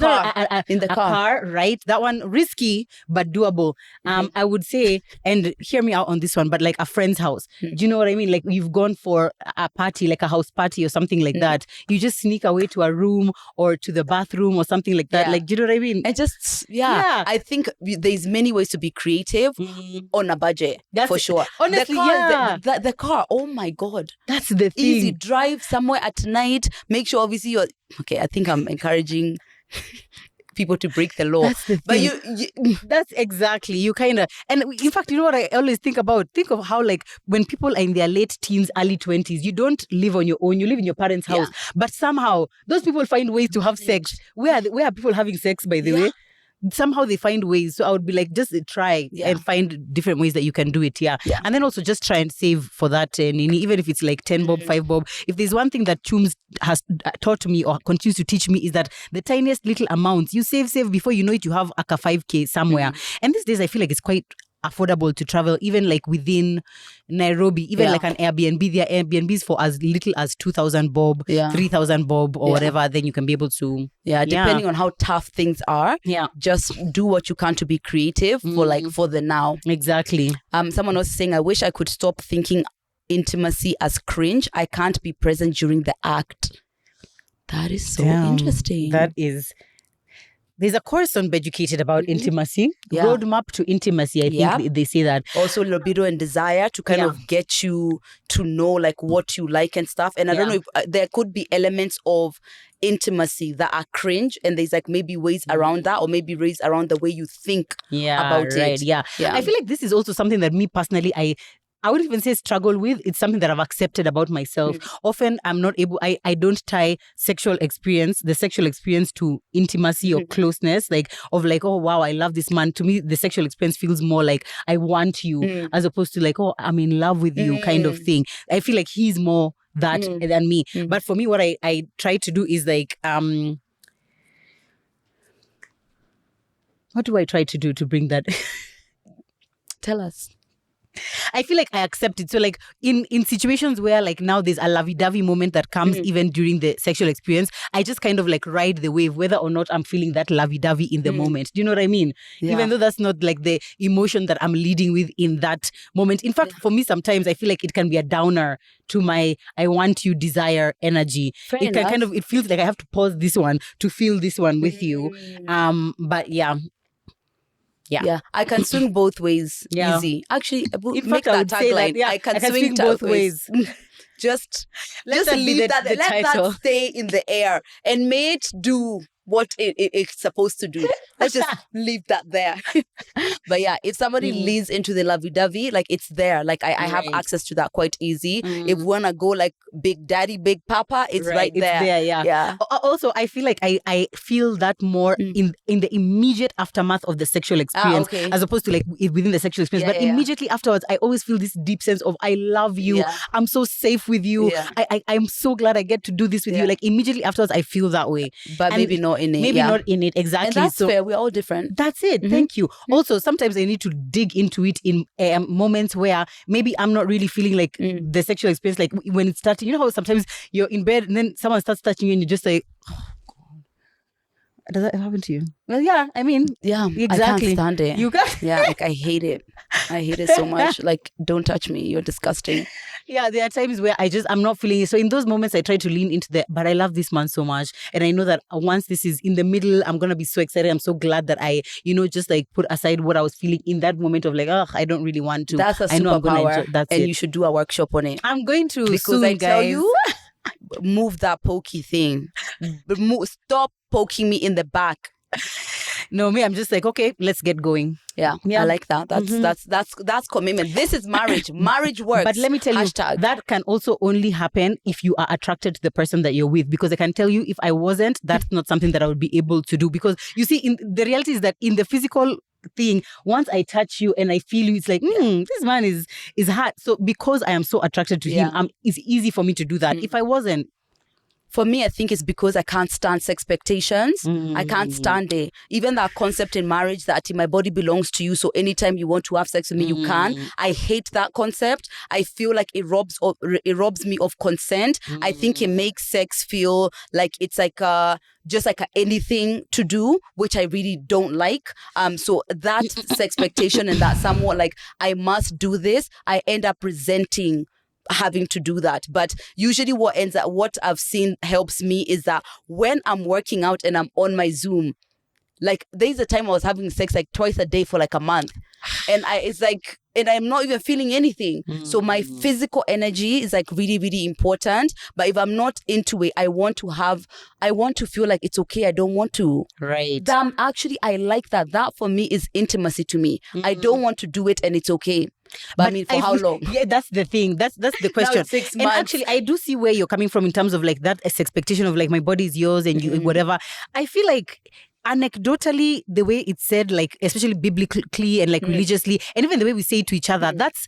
in the car, right? That one risky but doable. I would say, and hear me out on this one, but like a friend's house. Do you know what I mean? Like you've gone for a party, like a house party or something like that. You just sneak away to a room or to the bathroom or something like that. Like, do you know what I mean? And just I think there's many ways to be creative on a budget. That's for sure. Honestly, the car, oh my God. That's the thing. Easy, drive somewhere at night. Make sure obviously you're... Okay, I think I'm encouraging people to break the law. That's the thing. But that's exactly, you kind of... And in fact, you know what I always think about? Think of how like when people are in their late teens, early 20s, you don't live on your own. You live in your parents' house. But somehow, those people find ways to have sex. Where are people having sex, by the way? Somehow they find ways. So I would be like, just try and find different ways that you can do it. And then also just try and save for that. And even if it's like 10 bob, 5 bob. If there's one thing that Chums has taught me or continues to teach me is that the tiniest little amounts, you save before you know it, you have like a 5K somewhere. And these days I feel like it's quite affordable to travel, even like within Nairobi, even like an Airbnb. There are Airbnbs for as little as 2,000 bob, 3,000 bob or whatever. Then you can be able to depending on how tough things are, just do what you can to be creative for the now. Exactly. Someone was saying, I wish I could stop thinking intimacy as cringe. I can't be present during the act. That is so interesting. That is There's a course on Beducated about intimacy, Yeah. roadmap to intimacy. I think they say that. Also libido and desire to kind of get you to know like what you like and stuff. And I don't know if there could be elements of intimacy that are cringe, and there's like maybe ways around that, or maybe ways around the way you think about it. Yeah. I feel like this is also something that me personally, I wouldn't even say struggle with. It's something that I've accepted about myself. Often I'm not able, I don't tie the sexual experience to intimacy or closeness, like of like, oh wow, I love this man. To me, the sexual experience feels more like I want you, as opposed to like, oh, I'm in love with you kind of thing. I feel like he's more that than me. But for me, what I try to do is like, what do I try to do to bring that? Tell us. I feel like I accept it. So like in situations where like now there's a lovey-dovey moment that comes even during the sexual experience, I just kind of like ride the wave whether or not I'm feeling that lovey-dovey in the moment. Do you know what I mean? Yeah. Even though that's not like the emotion that I'm leading with in that moment. In fact, for me sometimes I feel like it can be a downer to my I want you desire energy. It can kind of, it feels like I have to pause this one to feel this one with you. But yeah. Yeah, I can swing both ways easy. Actually, in make fact, I would that say tagline. that, I can swing both ways. just leave that. Let that stay in the air, and may it do what it's supposed to do. Let's just leave that there. But yeah, if somebody leads into the lovey-dovey, like it's there. Like I have access to that quite easy. If we wanna go like Big Daddy, Big Papa, it's right there. It's there, yeah. Also, I feel like I feel that more in the immediate aftermath of the sexual experience, as opposed to like within the sexual experience. But immediately afterwards, I always feel this deep sense of I love you. Yeah. I'm so safe with you. Yeah. I'm so glad I get to do this with you. Like immediately afterwards, I feel that way. But maybe not in it. Maybe not in it, exactly. And that's fair. We're all different. That's it. Thank you. Also, sometimes I need to dig into it in moments where maybe I'm not really feeling like the sexual experience, like when it's starting. You know how sometimes you're in bed and then someone starts touching you and you're just like, oh, God. Does that happen to you? Well, yeah, I mean, yeah, exactly. I can't stand it. You can't? Yeah, like I hate it. I hate it so much. Like, don't touch me. You're disgusting. Yeah, there are times where I'm not feeling it. So in those moments, I try to lean into but I love this man so much. And I know that once this is in the middle, I'm going to be so excited. I'm so glad that I, just like put aside what I was feeling in that moment of like, I don't really want to. That's a superpower. And you should do a workshop on it. I'm going to because soon, I tell guys. you, move that pokey thing. Stop poking me in the back. No, me, I'm just like, okay, let's get going. Yeah. I like that. That's commitment. This is marriage. Marriage works. But let me tell you, that can also only happen if you are attracted to the person that you're with. Because I can tell you, if I wasn't, that's not something that I would be able to do. Because you see, the reality is that in the physical thing, once I touch you and I feel you, it's like, this man is hot. So because I am so attracted to him, it's easy for me to do that. If I wasn't, for me, I think it's because I can't stand expectations. I can't stand it. Even that concept in marriage that my body belongs to you, so anytime you want to have sex with me, you can. I hate that concept. I feel like it robs me of consent. I think it makes sex feel like it's like just like anything to do, which I really don't like. So that expectation and that somewhat like I must do this, I end up resenting having to do that. But usually what I've seen helps me is that when I'm working out and I'm on my Zoom, like there's a time I was having sex like twice a day for like a month, and I'm not even feeling anything. So my physical energy is like really, really important. But if I'm not into it, I want to feel like it's okay. I don't want to. Right. Actually, I like that. That for me is intimacy to me. I don't want to do it and it's okay. But I mean, for how long? Yeah, that's the thing. That's the question. 6 months. And actually, I do see where you're coming from in terms of like that expectation of like my body is yours and you whatever. I feel like anecdotally, the way it's said, like especially biblically and like religiously, and even the way we say it to each other, that's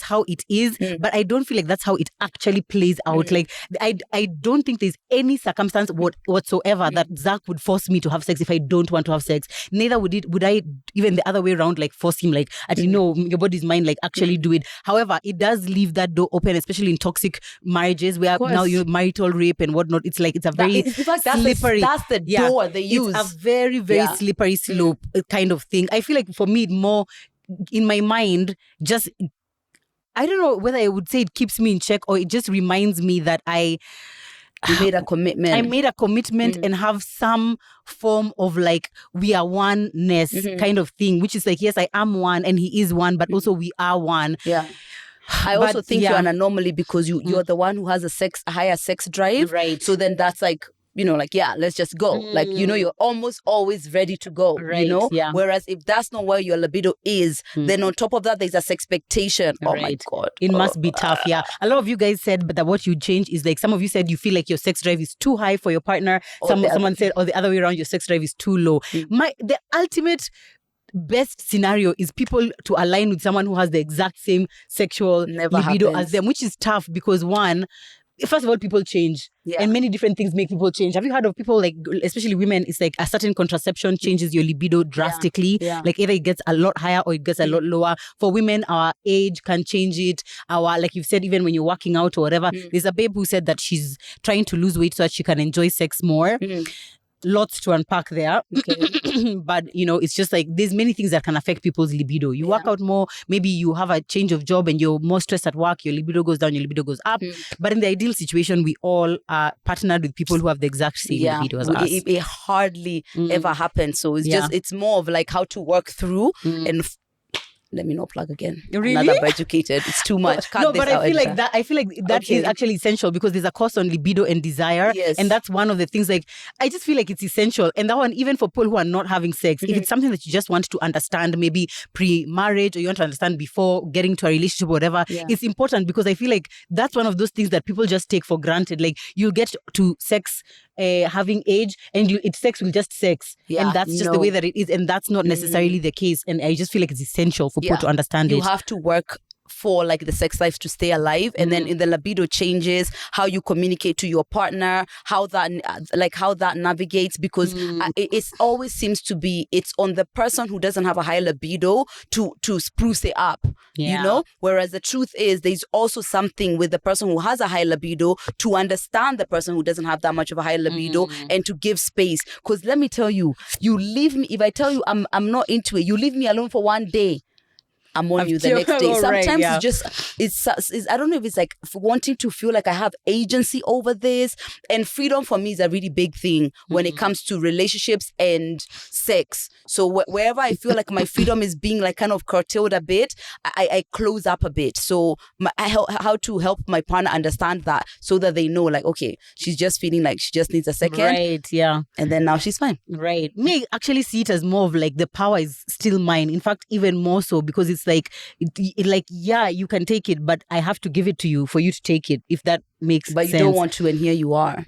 how it is. But I don't feel like that's how it actually plays out. Like I don't think there's any circumstance whatsoever that Zach would force me to have sex if I don't want to have sex. Neither would I even the other way around, like force him, like your body's mine, like actually do it. However, it does leave that door open, especially in toxic marriages where now marital rape and whatnot. It's like it's a very slippery. That's the door they use. It's a very, very slippery slope kind of thing. I feel like for me, more in my mind, just, I don't know whether I would say it keeps me in check or it just reminds me that I You made a commitment. I made a commitment and have some form of like we are oneness kind of thing, which is like, yes, I am one and he is one, but also we are one. Yeah. I also think you're an anomaly because you're the one who has a higher sex drive. Right. So then that's like, you know, like, yeah, let's just go. Like, you know, you're almost always ready to go, you know? Yeah. Whereas if that's not where your libido is, then on top of that, there's a expectation. Oh my God. It must be tough. Yeah. A lot of you guys said that what you change is like, some of you said you feel like your sex drive is too high for your partner. Someone said, or the other way around, your sex drive is too low. The ultimate best scenario is people to align with someone who has the exact same sexual libido as them, which is tough because one, first of all, people change. And many different things make people change. Have you heard of people like, especially women, it's like a certain contraception changes your libido drastically. Like either it gets a lot higher or it gets a lot lower. For women, our age can change it. Like you've said, even when you're working out or whatever, there's a babe who said that she's trying to lose weight so that she can enjoy sex more. Lots to unpack there. But, you know, it's just like there's many things that can affect people's libido. You work out more, maybe you have a change of job and you're more stressed at work, your libido goes down, your libido goes up. But in the ideal situation, we all are partnered with people who have the exact same libido as us. It hardly ever happens. So it's just, it's more of like how to work through and let me not plug again. Really? Another educated. It's too much. But I feel like that is actually essential because there's a course on libido and desire. Yes. And that's one of the things, like, I just feel like it's essential. And that one, even for people who are not having sex, if it's something that you just want to understand, maybe pre-marriage, or you want to understand before getting to a relationship or whatever, it's important because I feel like that's one of those things that people just take for granted. Like, you'll get to sex having age and sex will just sex. And that's just the way that it is. And that's not necessarily the case. And I just feel like it's essential for people to understand it. You have to work for like the sex life to stay alive, and then in the libido changes, how you communicate to your partner, how that navigates, because it always seems to be it's on the person who doesn't have a high libido to spruce it up, you know, whereas the truth is there's also something with the person who has a high libido to understand the person who doesn't have that much of a high libido and to give space. Because let me tell you, you leave me, if I tell you I'm not into it, you leave me alone for one day, I'm on you the next day. Sometimes it's just, I don't know if it's like wanting to feel like I have agency over this. And freedom for me is a really big thing when it comes to relationships and sex. So wherever I feel like my freedom is being like kind of curtailed a bit, I close up a bit. So how to help my partner understand that so that they know like, okay, she's just feeling like she just needs a second. Right, yeah. And then now she's fine. Right. Me actually see it as more of like the power is still mine. In fact, even more so because it's like, you can take it, but I have to give it to you for you to take it, if that makes sense. But you don't want to, and here you are.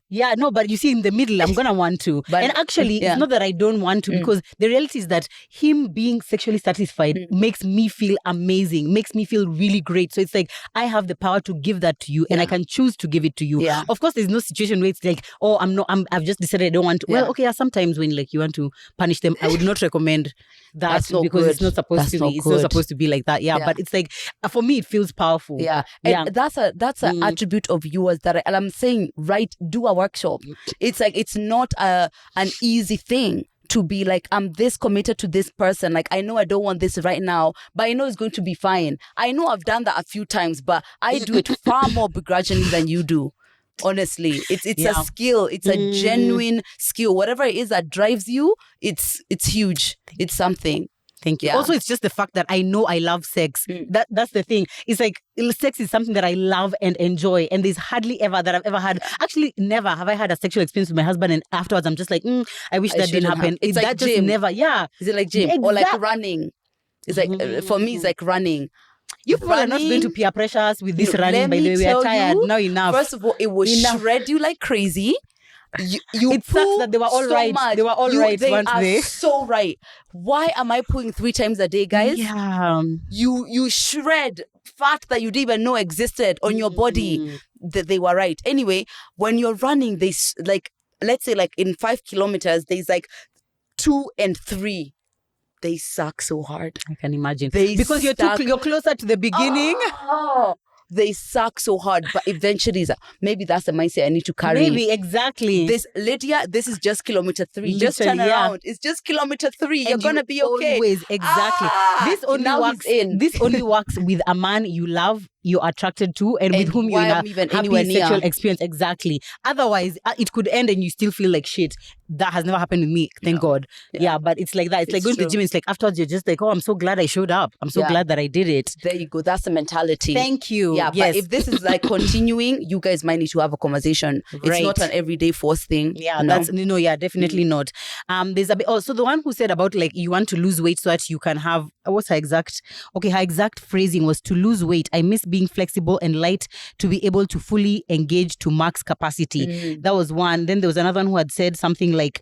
Yeah, no, but you see, in the middle, I'm going to want to. And actually, it's not that I don't want to, because the reality is that him being sexually satisfied makes me feel amazing, makes me feel really great. So it's like, I have the power to give that to you, and I can choose to give it to you. Yeah. Of course, there's no situation where it's like, oh, I've just decided I don't want to. Well, okay, sometimes when like you want to punish them, I would not recommend that because it's not supposed to be. It's not supposed to be like that. Yeah, but it's like, for me, it feels powerful. Yeah, and that's an attribute of yours that I'm saying, right, do a workshop. It's like, it's not an easy thing to be like, I'm this committed to this person. Like, I know I don't want this right now, but I know it's going to be fine. I know I've done that a few times, but I do it far more begrudgingly than you do. Honestly, it's a skill. It's a genuine skill. Whatever it is that drives you, it's huge. It's something. Thank you. Yeah. Also, it's just the fact that I know I love sex. That's the thing. It's like, sex is something that I love and enjoy. And there's hardly ever that I've ever had, actually never have I had a sexual experience with my husband and afterwards I'm just like, I wish that didn't happen. It's like that gym. Just never, Is it like gym? Or like running? It's like, for me, it's like running. You people are not going to peer pressure us with this running, by the way. We are tired. Now enough. First of all, it will shred you like crazy. It sucks that they were all right. Much. They were all right once they. So right. Why am I pooing 3 times a day, guys? Yeah. You shred fat that you didn't even know existed on your body. That they were right. Anyway, when you're running, they like, let's say like in 5 kilometers, there's like 2 and 3. They suck so hard. I can imagine. Because you're closer to the beginning. They suck so hard, but eventually, maybe that's the mindset I need to carry. Maybe, exactly. Lydia, this is just kilometer 3. Just turn around. It's just kilometer 3. You're going to be okay. Always, exactly. This only works with a man you love you're attracted to and with whom you're in a even happy sexual experience. Exactly. Otherwise, it could end and you still feel like shit. That has never happened with me, thank God. Yeah, but it's like that. It's like going to the gym. It's like afterwards you're just like, oh, I'm so glad I showed up. I'm so glad that I did it. There you go. That's the mentality. Thank you. Yeah, yes. but if this is like continuing, you guys might need to have a conversation. It's not an everyday force thing. Yeah, that's definitely not. There's a bit. Oh, so the one who said about like you want to lose weight so that you can have what's her exact? Okay, her exact phrasing was to lose weight. I miss being flexible and light to be able to fully engage to max capacity. That was one. Then there was another one who had said something like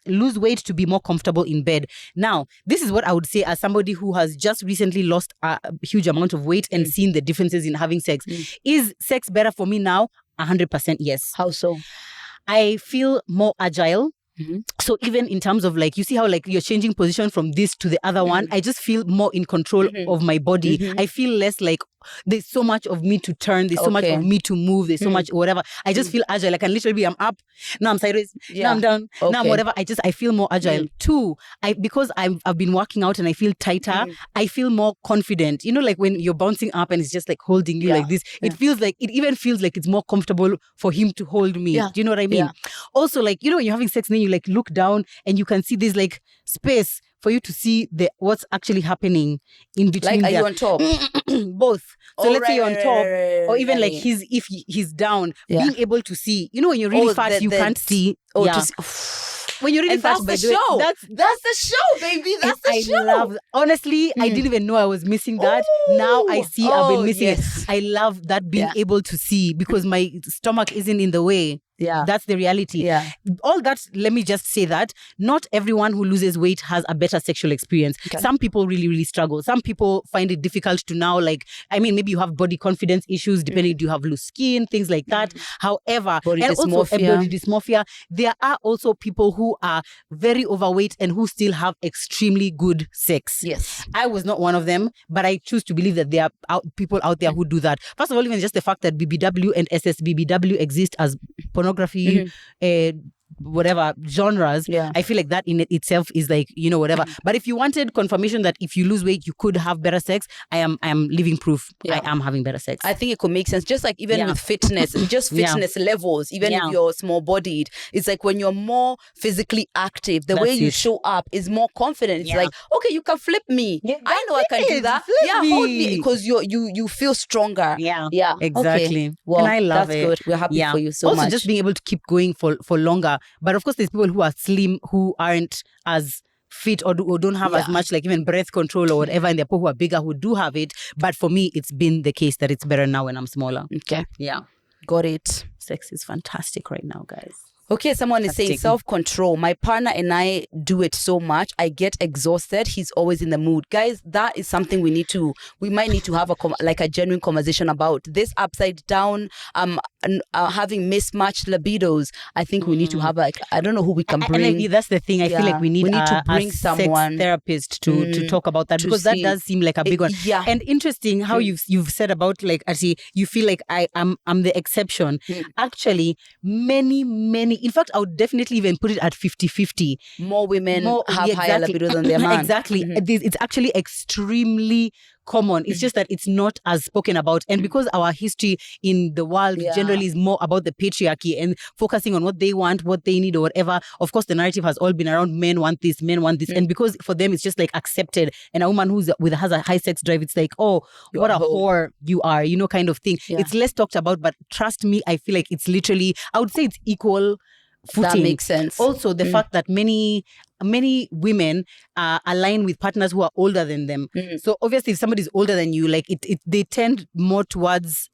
lose weight to be more comfortable in bed. Now, this is what I would say as somebody who has just recently lost a huge amount of weight and seen the differences in having sex. Is sex better for me now? 100% yes. How so? I feel more agile. So even in terms of like, you see how like you're changing position from this to the other one, I just feel more in control of my body. I feel less like there's so much of me to turn, there's so much of me to move, there's so much whatever. I just feel agile. I can literally be, I'm up, now I'm sideways, now I'm down, now I'm whatever. I feel more agile. Two, because I've been working out and I feel tighter, I feel more confident. You know, like when you're bouncing up and it's just like holding you like this, it even feels like it's more comfortable for him to hold me. Do you know what I mean? Also, like, you know, when you're having sex and then you like look down and you can see there's like space for you to see what's actually happening in between. Like, are you on top? Both. So let's say you're on top, or even like if he's down, being able to see. You know, when you're really fat, you can't see. When you're really fat, that's the show. That's the show, baby. That's the show. Honestly, I didn't even know I was missing that. Now I see I've been missing it. I love that being able to see because my stomach isn't in the way. Yeah. That's the reality. Yeah. All that, let me just say that not everyone who loses weight has a better sexual experience. Okay. Some people really, really struggle. Some people find it difficult to now, like, I mean, maybe you have body confidence issues, depending, do you have loose skin, things like that. However, body dysmorphia, there are also people who are very overweight and who still have extremely good sex. Yes. I was not one of them, but I choose to believe that there are people out there who do that. First of all, even just the fact that BBW and SSBBW exist as pornography, whatever genres, I feel like that in itself is like, you know, whatever. But if you wanted confirmation that if you lose weight you could have better sex, I am living proof. I am having better sex. I think it could make sense, just like even with fitness, just fitness levels, even if you're small bodied, it's like when you're more physically active, the way you show up is more confident. It's like, okay, you can flip me. I know I can do that. Hold me, because you feel stronger. Yeah, exactly. Okay. Well, and I love it. Good. We're happy for you so much. Also, just being able to keep going for longer. But of course, there's people who are slim who aren't as fit or don't have as much like even breath control or whatever, and there are people who are bigger who do have it. But for me, it's been the case that it's better now when I'm smaller. Okay. Yeah. Got it. Sex is fantastic right now, guys. Okay, someone is saying self-control. My partner and I do it so much. I get exhausted. He's always in the mood. Guys, that is something we might need to have a genuine conversation about. This upside down, having mismatched libidos. I think we need to have I don't know who we can bring. And that's the thing. I feel like we need to bring someone, sex therapist to talk about that, because that does seem like a big one. Yeah. And interesting how you've said about like, actually, you feel like I'm the exception. Actually, many. In fact, I would definitely even put it at 50-50. More women have higher libido than their man. Exactly. It's actually extremely common. It's just that it's not as spoken about. And because our history in the world generally is more about the patriarchy and focusing on what they want, what they need or whatever, of course the narrative has all been around men want this. And because for them it's just like accepted, and a woman has a high sex drive, it's like, oh, what a whore you are, you know, kind of thing. It's less talked about, but trust me, I feel like it's literally, I would say it's equal footing. That makes sense. Also, the fact that many women align with partners who are older than them. So obviously, if somebody's older than you, like they tend more towards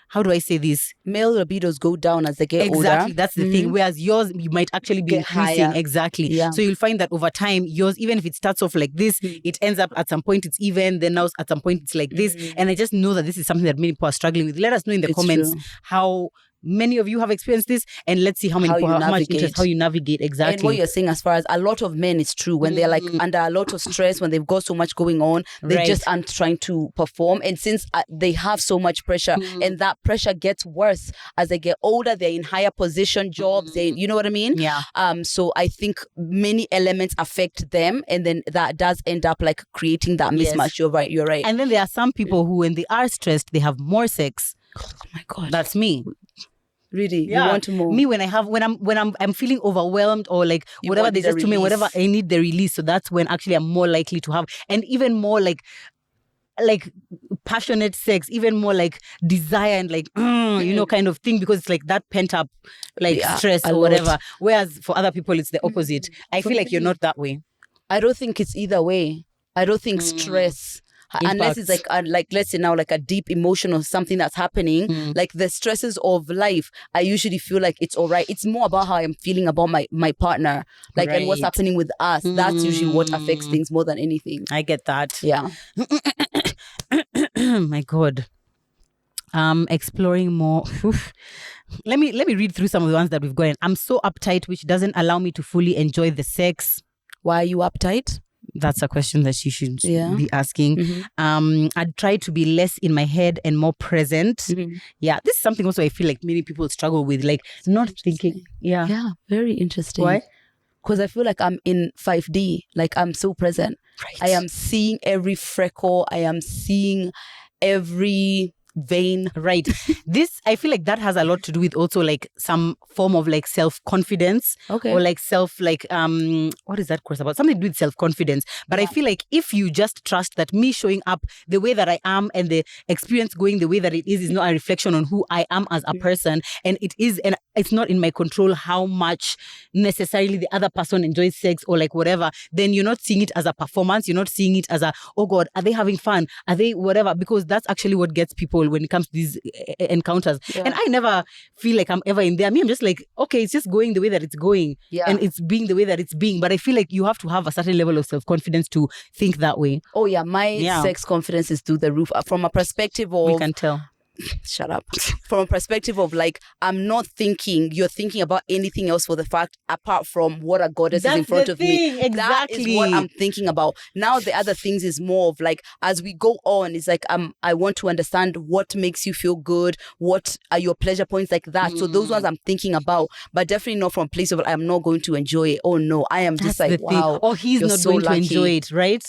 how do I say this? Male libidos go down as they get older. Exactly, that's the thing. Whereas yours, you might actually be increasing. Higher. Exactly. Yeah. So you'll find that over time, yours, even if it starts off like this, it ends up at some point it's even, then now at some point it's like this. And I just know that this is something that many people are struggling with. Let us know in the comments how many of you have experienced this, and let's see how much interest, how you navigate exactly. And what you're saying, as far as a lot of men, it's true when they're like under a lot of stress, when they've got so much going on, they just aren't trying to perform, and since they have so much pressure, and that pressure gets worse as they get older, they're in higher position jobs, you know what I mean? Yeah. So I think many elements affect them, and then that does end up like creating that mismatch. You're right. And then there are some people who, when they are stressed, they have more sex. Oh my God, that's me. Really? Yeah. You want more? Me, when I'm feeling overwhelmed, or like whatever, there's just too many, whatever, I need the release. So that's when actually I'm more likely to have, and even more like passionate sex, even more like desire and like kind of thing, because it's like that pent up like stress or whatever. Whereas for other people it's the opposite. I feel like you're not that way. I don't think it's either way. I don't think stress, unless it's like let's say now like a deep emotion or something that's happening, like the stresses of life, I usually feel like it's all right. It's more about how I'm feeling about my partner, like and what's happening with us. That's usually what affects things more than anything. I get that. Yeah. My God. Exploring more. Let me read through some of the ones that we've gotten. I'm so uptight, which doesn't allow me to fully enjoy the sex. Why are you uptight? That's a question that you should be asking. I'd try to be less in my head and more present. Yeah, this is something also I feel like many people struggle with, like not thinking. Yeah, very interesting. Why? Because I feel like I'm in 5D, like I'm so present. Right. I am seeing every freckle. I am seeing every vein. Right. This, I feel like that has a lot to do with also like some form of like self-confidence. Okay. Or like what is that course about? Something to do with self-confidence. But I feel like if you just trust that me showing up the way that I am and the experience going the way that it is not a reflection on who I am as a person, and it's not in my control how much necessarily the other person enjoys sex or like whatever, then you're not seeing it as a performance. You're not seeing it as a, oh God, are they having fun? Are they whatever? Because that's actually what gets people when it comes to these encounters. And I never feel like I'm ever in there. I'm just like, okay, it's just going the way that it's going, and it's being the way that it's being. But I feel like you have to have a certain level of self-confidence to think that way. Oh yeah, my sex confidence is through the roof. From a perspective of, we can tell. Shut up. From a perspective of like, I'm not thinking you're thinking about anything else for the fact apart from what a goddess is in front of me. Exactly. That is what I'm thinking about. Now the other things is more of like, as we go on, it's like I want to understand what makes you feel good, what are your pleasure points, like that. So those ones I'm thinking about, but definitely not from a place of I'm not going to enjoy it. Oh no, I am just like, wow. Or he's not so going to enjoy it, right?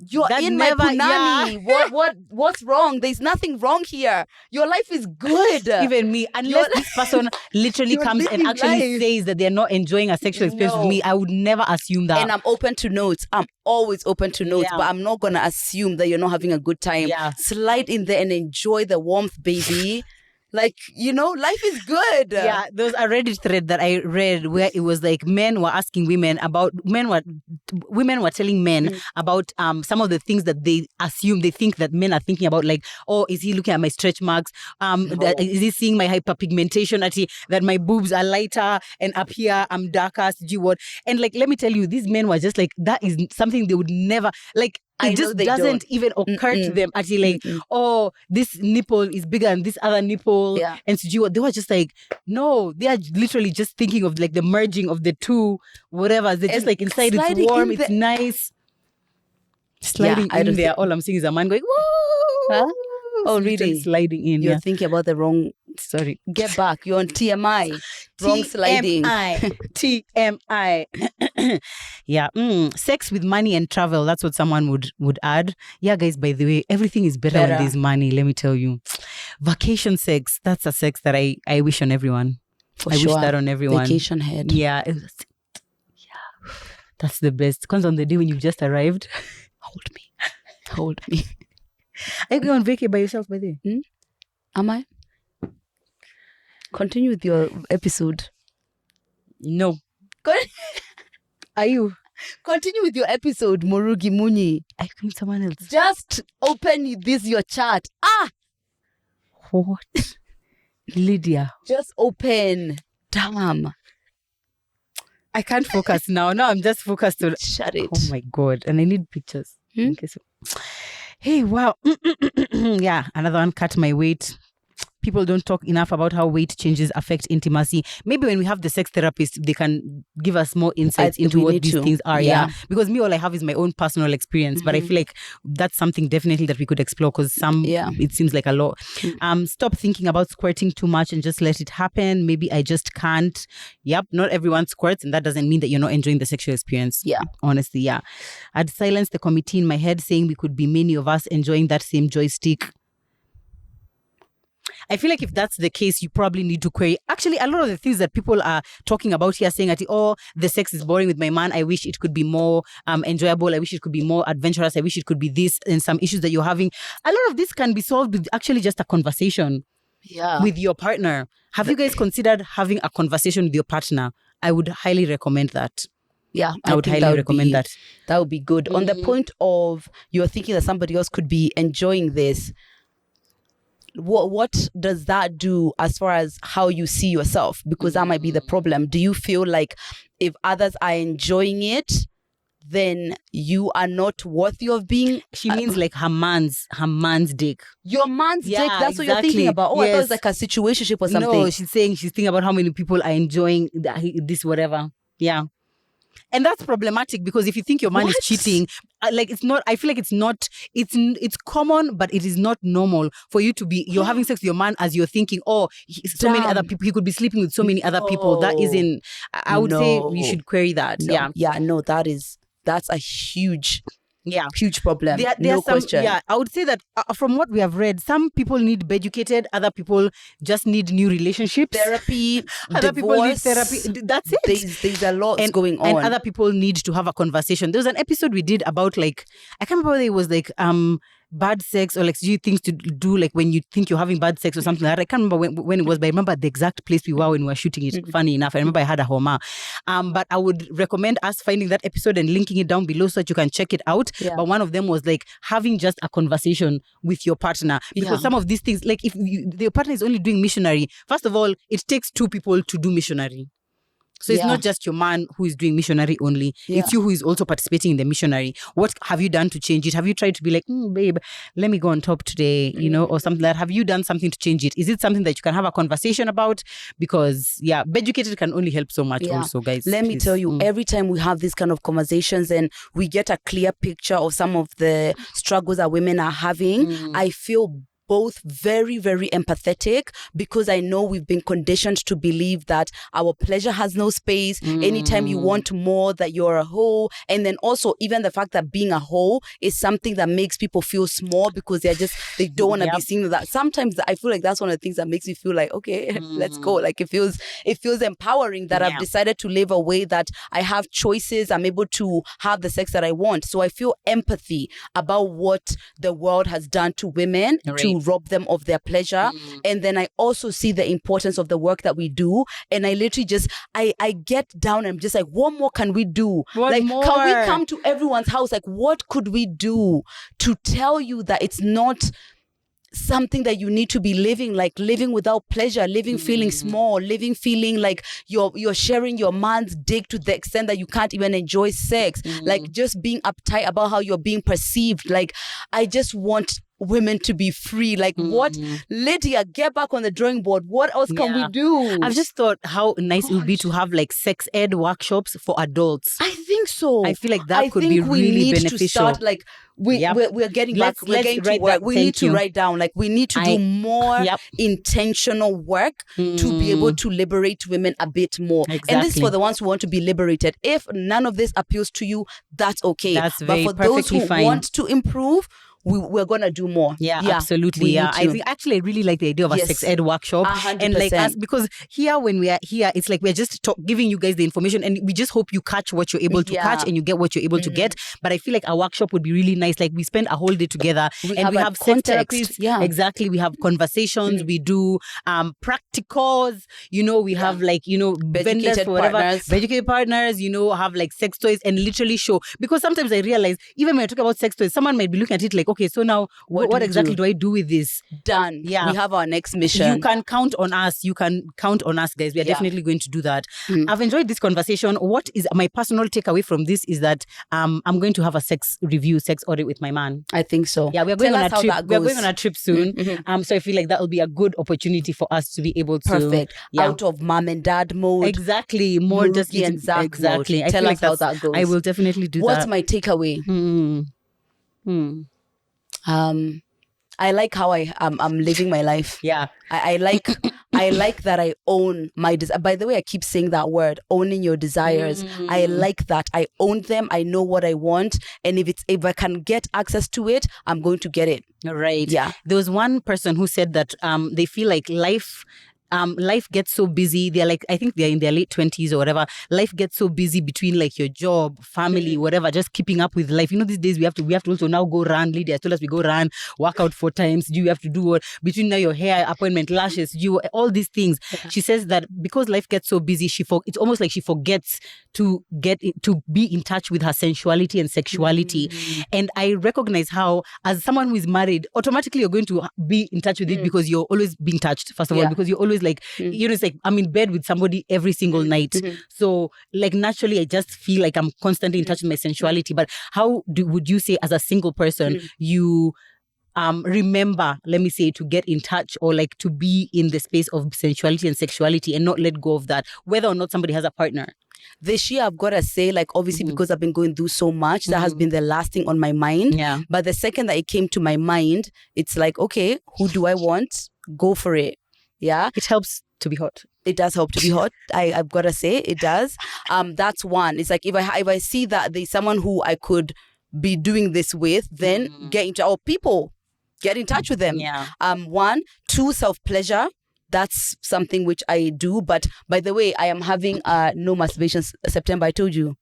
You're in my punani. What's wrong? There's nothing wrong here. Your life is good. Even me, unless this person literally comes and actually says that they're not enjoying a sexual experience with me, I would never assume that. And I'm open to notes. I'm always open to notes, but I'm not gonna assume that you're not having a good time. Slide in there and enjoy the warmth, baby. Like, life is good. Yeah, there was a Reddit thread that I read where it was like women were telling men about some of the things that they think that men are thinking about, like, oh, is he looking at my stretch marks? Is he seeing my hyperpigmentation, that my boobs are lighter and up here I'm darker, what? And like, let me tell you, these men were just like, that is something they would never, like, it just doesn't even occur to them actually, like, oh, this nipple is bigger than this other nipple. And they were just like, no, they are literally just thinking of like the merging of the two, whatever. They're just like, inside it's warm, it's nice. Sliding in there, all I'm seeing is a man going, woo! Huh? Oh, really? Sliding in. You're thinking about the wrong. Sorry. Get back. You're on TMI. Wrong sliding. TMI. Yeah. Sex with money and travel. That's what someone would add. Yeah, guys, by the way, everything is better when there's money. Let me tell you. Vacation sex. That's a sex that I wish on everyone. I wish that on everyone. Vacation head. Yeah. That's the best. Because on the day when you've just arrived, hold me. Are you going on vacay by yourself, by the way? Am I? Continue with your episode. No. Are you? Continue with your episode, Murugi Muni. I think someone else. Just open your chat. What? Lydia. Just open. Damn. I can't focus now. No, I'm just focused on... Shut it. Oh my God. And I need pictures. Okay, so... Hey, wow. Yeah, another one, cut my weight. people don't talk enough about how weight changes affect intimacy. Maybe when we have the sex therapist, they can give us more insights into what these things are. Yeah. Because me, all I have is my own personal experience, but I feel like that's something definitely that we could explore, because it seems like a lot. Stop thinking about squirting too much and just let it happen. Maybe I just can't. Yep, not everyone squirts, and that doesn't mean that you're not enjoying the sexual experience. Yeah. Honestly, yeah. I'd silence the committee in my head saying we could be many of us enjoying that same joystick. I feel like if that's the case, you probably need to query. Actually, a lot of the things that people are talking about here, saying that, oh, the sex is boring with my man. I wish it could be more enjoyable. I wish it could be more adventurous. I wish it could be this, and some issues that you're having. A lot of this can be solved with actually just a conversation with your partner. Have you guys considered having a conversation with your partner? I would highly recommend that. Yeah, I would highly recommend that. That would be good. On the point of you're thinking that somebody else could be enjoying this, what does that do as far as how you see yourself? Because that might be the problem. Do you feel like if others are enjoying it, then you are not worthy of being? She means like her man's dick. Your man's dick. That's what you're thinking about. Oh, I thought it was like a situationship or something. No, she's thinking about how many people are enjoying this whatever. Yeah. And that's problematic, because if you think your man is cheating, like it's not, I feel like it's common, but it is not normal for you to be, you're having sex with your man as you're thinking, many other people, he could be sleeping with so many other people. That isn't, I would say we should query that. No. Yeah, no, that's a huge problem. There question. Yeah, I would say that from what we have read, some people need be educated, other people just need new relationships, therapy, other divorce, people need therapy. That's it. There's a lot going on, and other people need to have a conversation. There was an episode we did about, like, I can't remember whether it was like bad sex or like things to do, like when you think you're having bad sex or something like that. I can't remember when it was, but I remember the exact place we were when we were shooting it. Funny enough, I remember I had a homa. But I would recommend us finding that episode and linking it down below so that you can check it out. Yeah. But one of them was like having just a conversation with your partner, because some of these things, like if your partner is only doing missionary, first of all, it takes two people to do missionary. So it's not just your man who is doing missionary only. Yeah. It's you who is also participating in the missionary. What have you done to change it? Have you tried to be like, babe, let me go on top today, or something like that? Have you done something to change it? Is it something that you can have a conversation about? Because, be educated can only help so much also, guys. Let me tell you, every time we have these kind of conversations and we get a clear picture of some of the struggles that women are having, I feel both very, very empathetic, because I know we've been conditioned to believe that our pleasure has no space. Anytime you want more, that you're a hoe. And then also even the fact that being a hoe is something that makes people feel small, because they don't want to be seen that. Sometimes I feel like that's one of the things that makes me feel like, okay, let's go. Like it feels empowering that I've decided to live a way that I have choices. I'm able to have the sex that I want. So I feel empathy about what the world has done to women to rob them of their pleasure. And then I also see the importance of the work that we do, and I literally just I get down and I'm just like, what more can we do? Can we come to everyone's house? Like, what could we do to tell you that it's not something that you need to be living without pleasure, living feeling small, living feeling like you're sharing your man's dick to the extent that you can't even enjoy sex, like just being uptight about how you're being perceived. Like, I just want women to be free. Like, what, Lydia, get back on the drawing board. What else can we do? I've just thought how nice it would be to have like sex ed workshops for adults. I think so. I feel like that could be really beneficial. To start, like, we're getting back. We're getting to work. We need to write down. Like, we need to do more intentional work to be able to liberate women a bit more. Exactly. And this is for the ones who want to be liberated. If none of this appeals to you, that's okay. But for those who want to improve, we're gonna do more. Absolutely. I think actually I really like the idea of a sex ed workshop. 100%. And like us, because here when we are here, it's like we're just giving you guys the information, and we just hope you catch what you're able to catch and you get what you're able to get. But I feel like a workshop would be really nice. Like, we spend a whole day together and we have sex therapists. Exactly. We have conversations. We do practicals. We have like vendors for whatever, educated partners. Have like sex toys and literally show, because sometimes I realize even when I talk about sex toys, someone might be looking at it like, okay, so now what exactly do I do with this? Done. Yeah. We have our next mission. You can count on us. You can count on us, guys. We are definitely going to do that. I've enjoyed this conversation. What is my personal takeaway from this is that I'm going to have a sex audit with my man. I think so. Yeah, we are going on a trip. We are going on a trip soon. So I feel like that will be a good opportunity for us to be able to perfect out of mom and dad mode. Exactly. More Murugi just and Zach exactly. Mode. Tell us how that goes. I will definitely do What's that. my takeaway? I like how I'm living my life. Yeah. I like that I own my desire. By the way, I keep saying that word, owning your desires. I like that. I own them. I know what I want. And if I can get access to it, I'm going to get it. Right. Yeah. There was one person who said that they feel like life gets so busy. They're like, I think they're in their late 20s or whatever. Life gets so busy between like your job, family, whatever, just keeping up with life. You know, these days we have to also now go run. Lydia told us we go run, work out 4 times. You have to do what between now your hair appointment, lashes, all these things. Yeah. She says that because life gets so busy, it's almost like she forgets to be in touch with her sensuality and sexuality. And I recognize how, as someone who is married, automatically you're going to be in touch with it because you're always being touched, first of all, because you're always like, you know, it's like I'm in bed with somebody every single night. So like naturally I just feel like I'm constantly in touch with my sensuality. But how would you say as a single person you remember, let me say, to get in touch or like to be in the space of sensuality and sexuality and not let go of that, whether or not somebody has a partner? This year, I've got to say, like, obviously, because I've been going through so much, that has been the last thing on my mind. Yeah. But the second that it came to my mind, it's like, okay, who do I want? Go for it. Yeah. It helps to be hot. It does help to be hot. I've got to say, it does. That's one. It's like if I see that there's someone who I could be doing this with, then get in touch with them. Yeah. 1, 2, self-pleasure. That's something which I do. But by the way, I am having no masturbation September. I told you.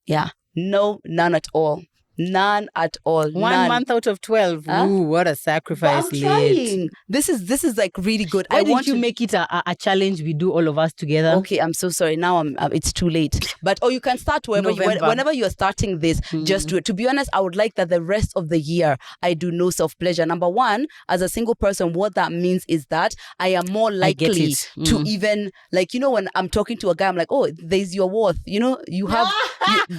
Yeah. No, none at all. None at all. 1 month out of 12. Ooh, what a sacrifice. I'm trying. This is like really good. Why didn't you make it a challenge we do all of us together? Okay, I'm so sorry. Now it's too late. But you can start whenever you are starting this. Just do it. To be honest, I would like that the rest of the year I do no self-pleasure. Number 1, as a single person, what that means is that I am more likely to even, like, you know, when I'm talking to a guy, I'm like, oh, there's your worth. You know, you have.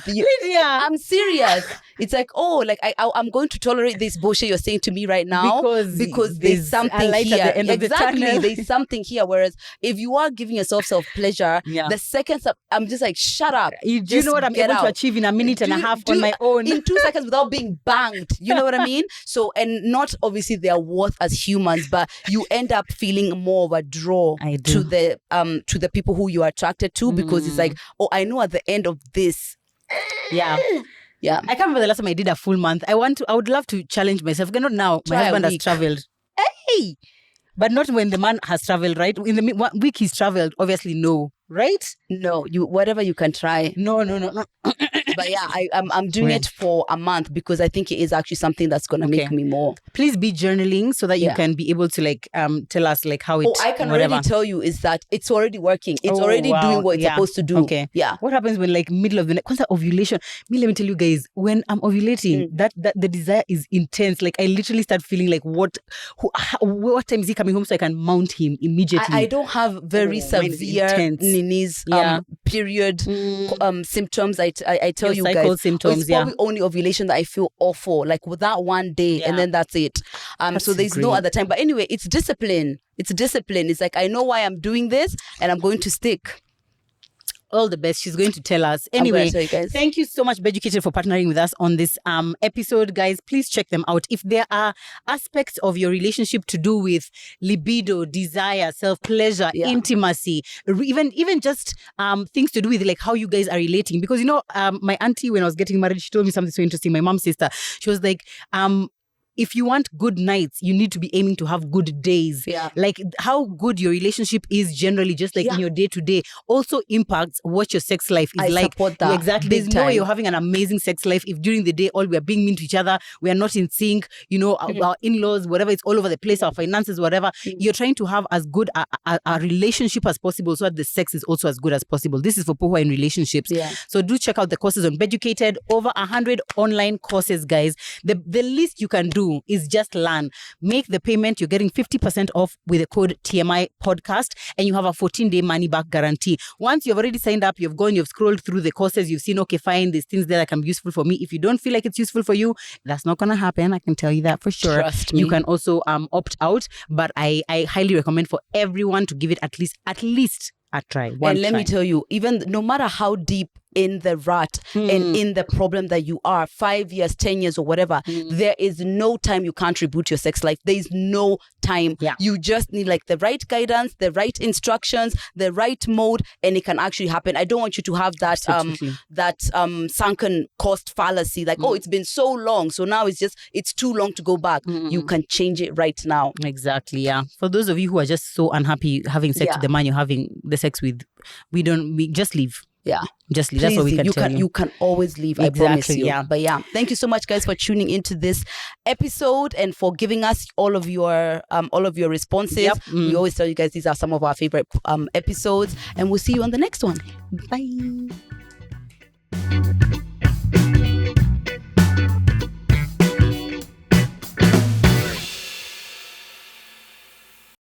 Lydia. I'm serious. It's like, oh, like I'm going to tolerate this bullshit you're saying to me right now because there's something here. At the end of the tunnel. There's something here. Whereas if you are giving yourself self-pleasure, the second I'm just like, shut up. Do you know what I'm able to achieve in a minute and a half on my own? In 2 seconds without being banged. You know what I mean? So, and not obviously their worth as humans, but you end up feeling more of a draw to the people who you are attracted to because it's like, oh, I know at the end of this. Yeah. Yeah. I can't remember the last time I did a full month. I would love to challenge myself. Not now. My husband has traveled. Hey! But not when the man has traveled, right? In the 1 week he's traveled, obviously no. Right? No, whatever you can try. No. But yeah, I'm doing it for a month because I think it is actually something that's gonna make me more. Please be journaling so that you can be able to like tell us like how it. I can already tell you is that it's already working. It's already doing what it's supposed to do. Okay. Yeah. What happens when like middle of the night? Ovulation. Let me tell you guys, when I'm ovulating, that the desire is intense. Like I literally start feeling like what time is he coming home so I can mount him immediately. I don't have very severe Nini's period symptoms. I tell you guys, symptoms, it's probably only ovulation that I feel awful, like with that one day and then that's it. So there's no other time. But anyway, it's discipline. It's like I know why I'm doing this and I'm going to stick. All the best. She's going to tell us. Anyway, thank you so much, Beducated, for partnering with us on this episode. Guys, please check them out. If there are aspects of your relationship to do with libido, desire, self-pleasure, intimacy, even just things to do with like how you guys are relating. Because, you know, my auntie, when I was getting married, she told me something so interesting. My mom's sister, she was like, if you want good nights, you need to be aiming to have good days. Yeah. Like how good your relationship is generally, just like in your day to day, also impacts what your sex life is like. Support that. Exactly. Big There's no way time. you're having an amazing sex life if during the day all we are being mean to each other, we are not in sync, our in-laws, whatever, it's all over the place, our finances, whatever. You're trying to have as good a relationship as possible so that the sex is also as good as possible. This is for people who are in relationships. Yeah. So do check out the courses on Beducated. Over 100 online courses, guys. The least you can do is just learn. Make the payment. You're getting 50% off with the code TMI podcast, and you have a 14-day money back guarantee. Once you've already signed up, you've gone, you've scrolled through the courses, you've seen, okay, fine, there's things there that can be useful for me. If you don't feel like it's useful for you, that's not going to happen. I can tell you that for sure. Trust me. You can also opt out, but I highly recommend for everyone to give it at least a try. And let me tell you, even no matter how deep in the rut and in the problem that you are, 5 years, 10 years or whatever, there is no time you can't reboot your sex life. There is no time. Yeah. You just need like the right guidance, the right instructions, the right mode, and it can actually happen. I don't want you to have that sunken cost fallacy, like, oh, it's been so long, so now it's too long to go back. You can change it right now. Exactly, yeah. For those of you who are just so unhappy having sex with the man you're having the sex with, we just leave. Yeah. Just leave. That's what we can tell you. You can always leave, exactly, I promise you. Yeah. But yeah, thank you so much, guys, for tuning into this episode and for giving us all of your responses. Yep. We always tell you guys these are some of our favorite episodes, and we'll see you on the next one. Bye.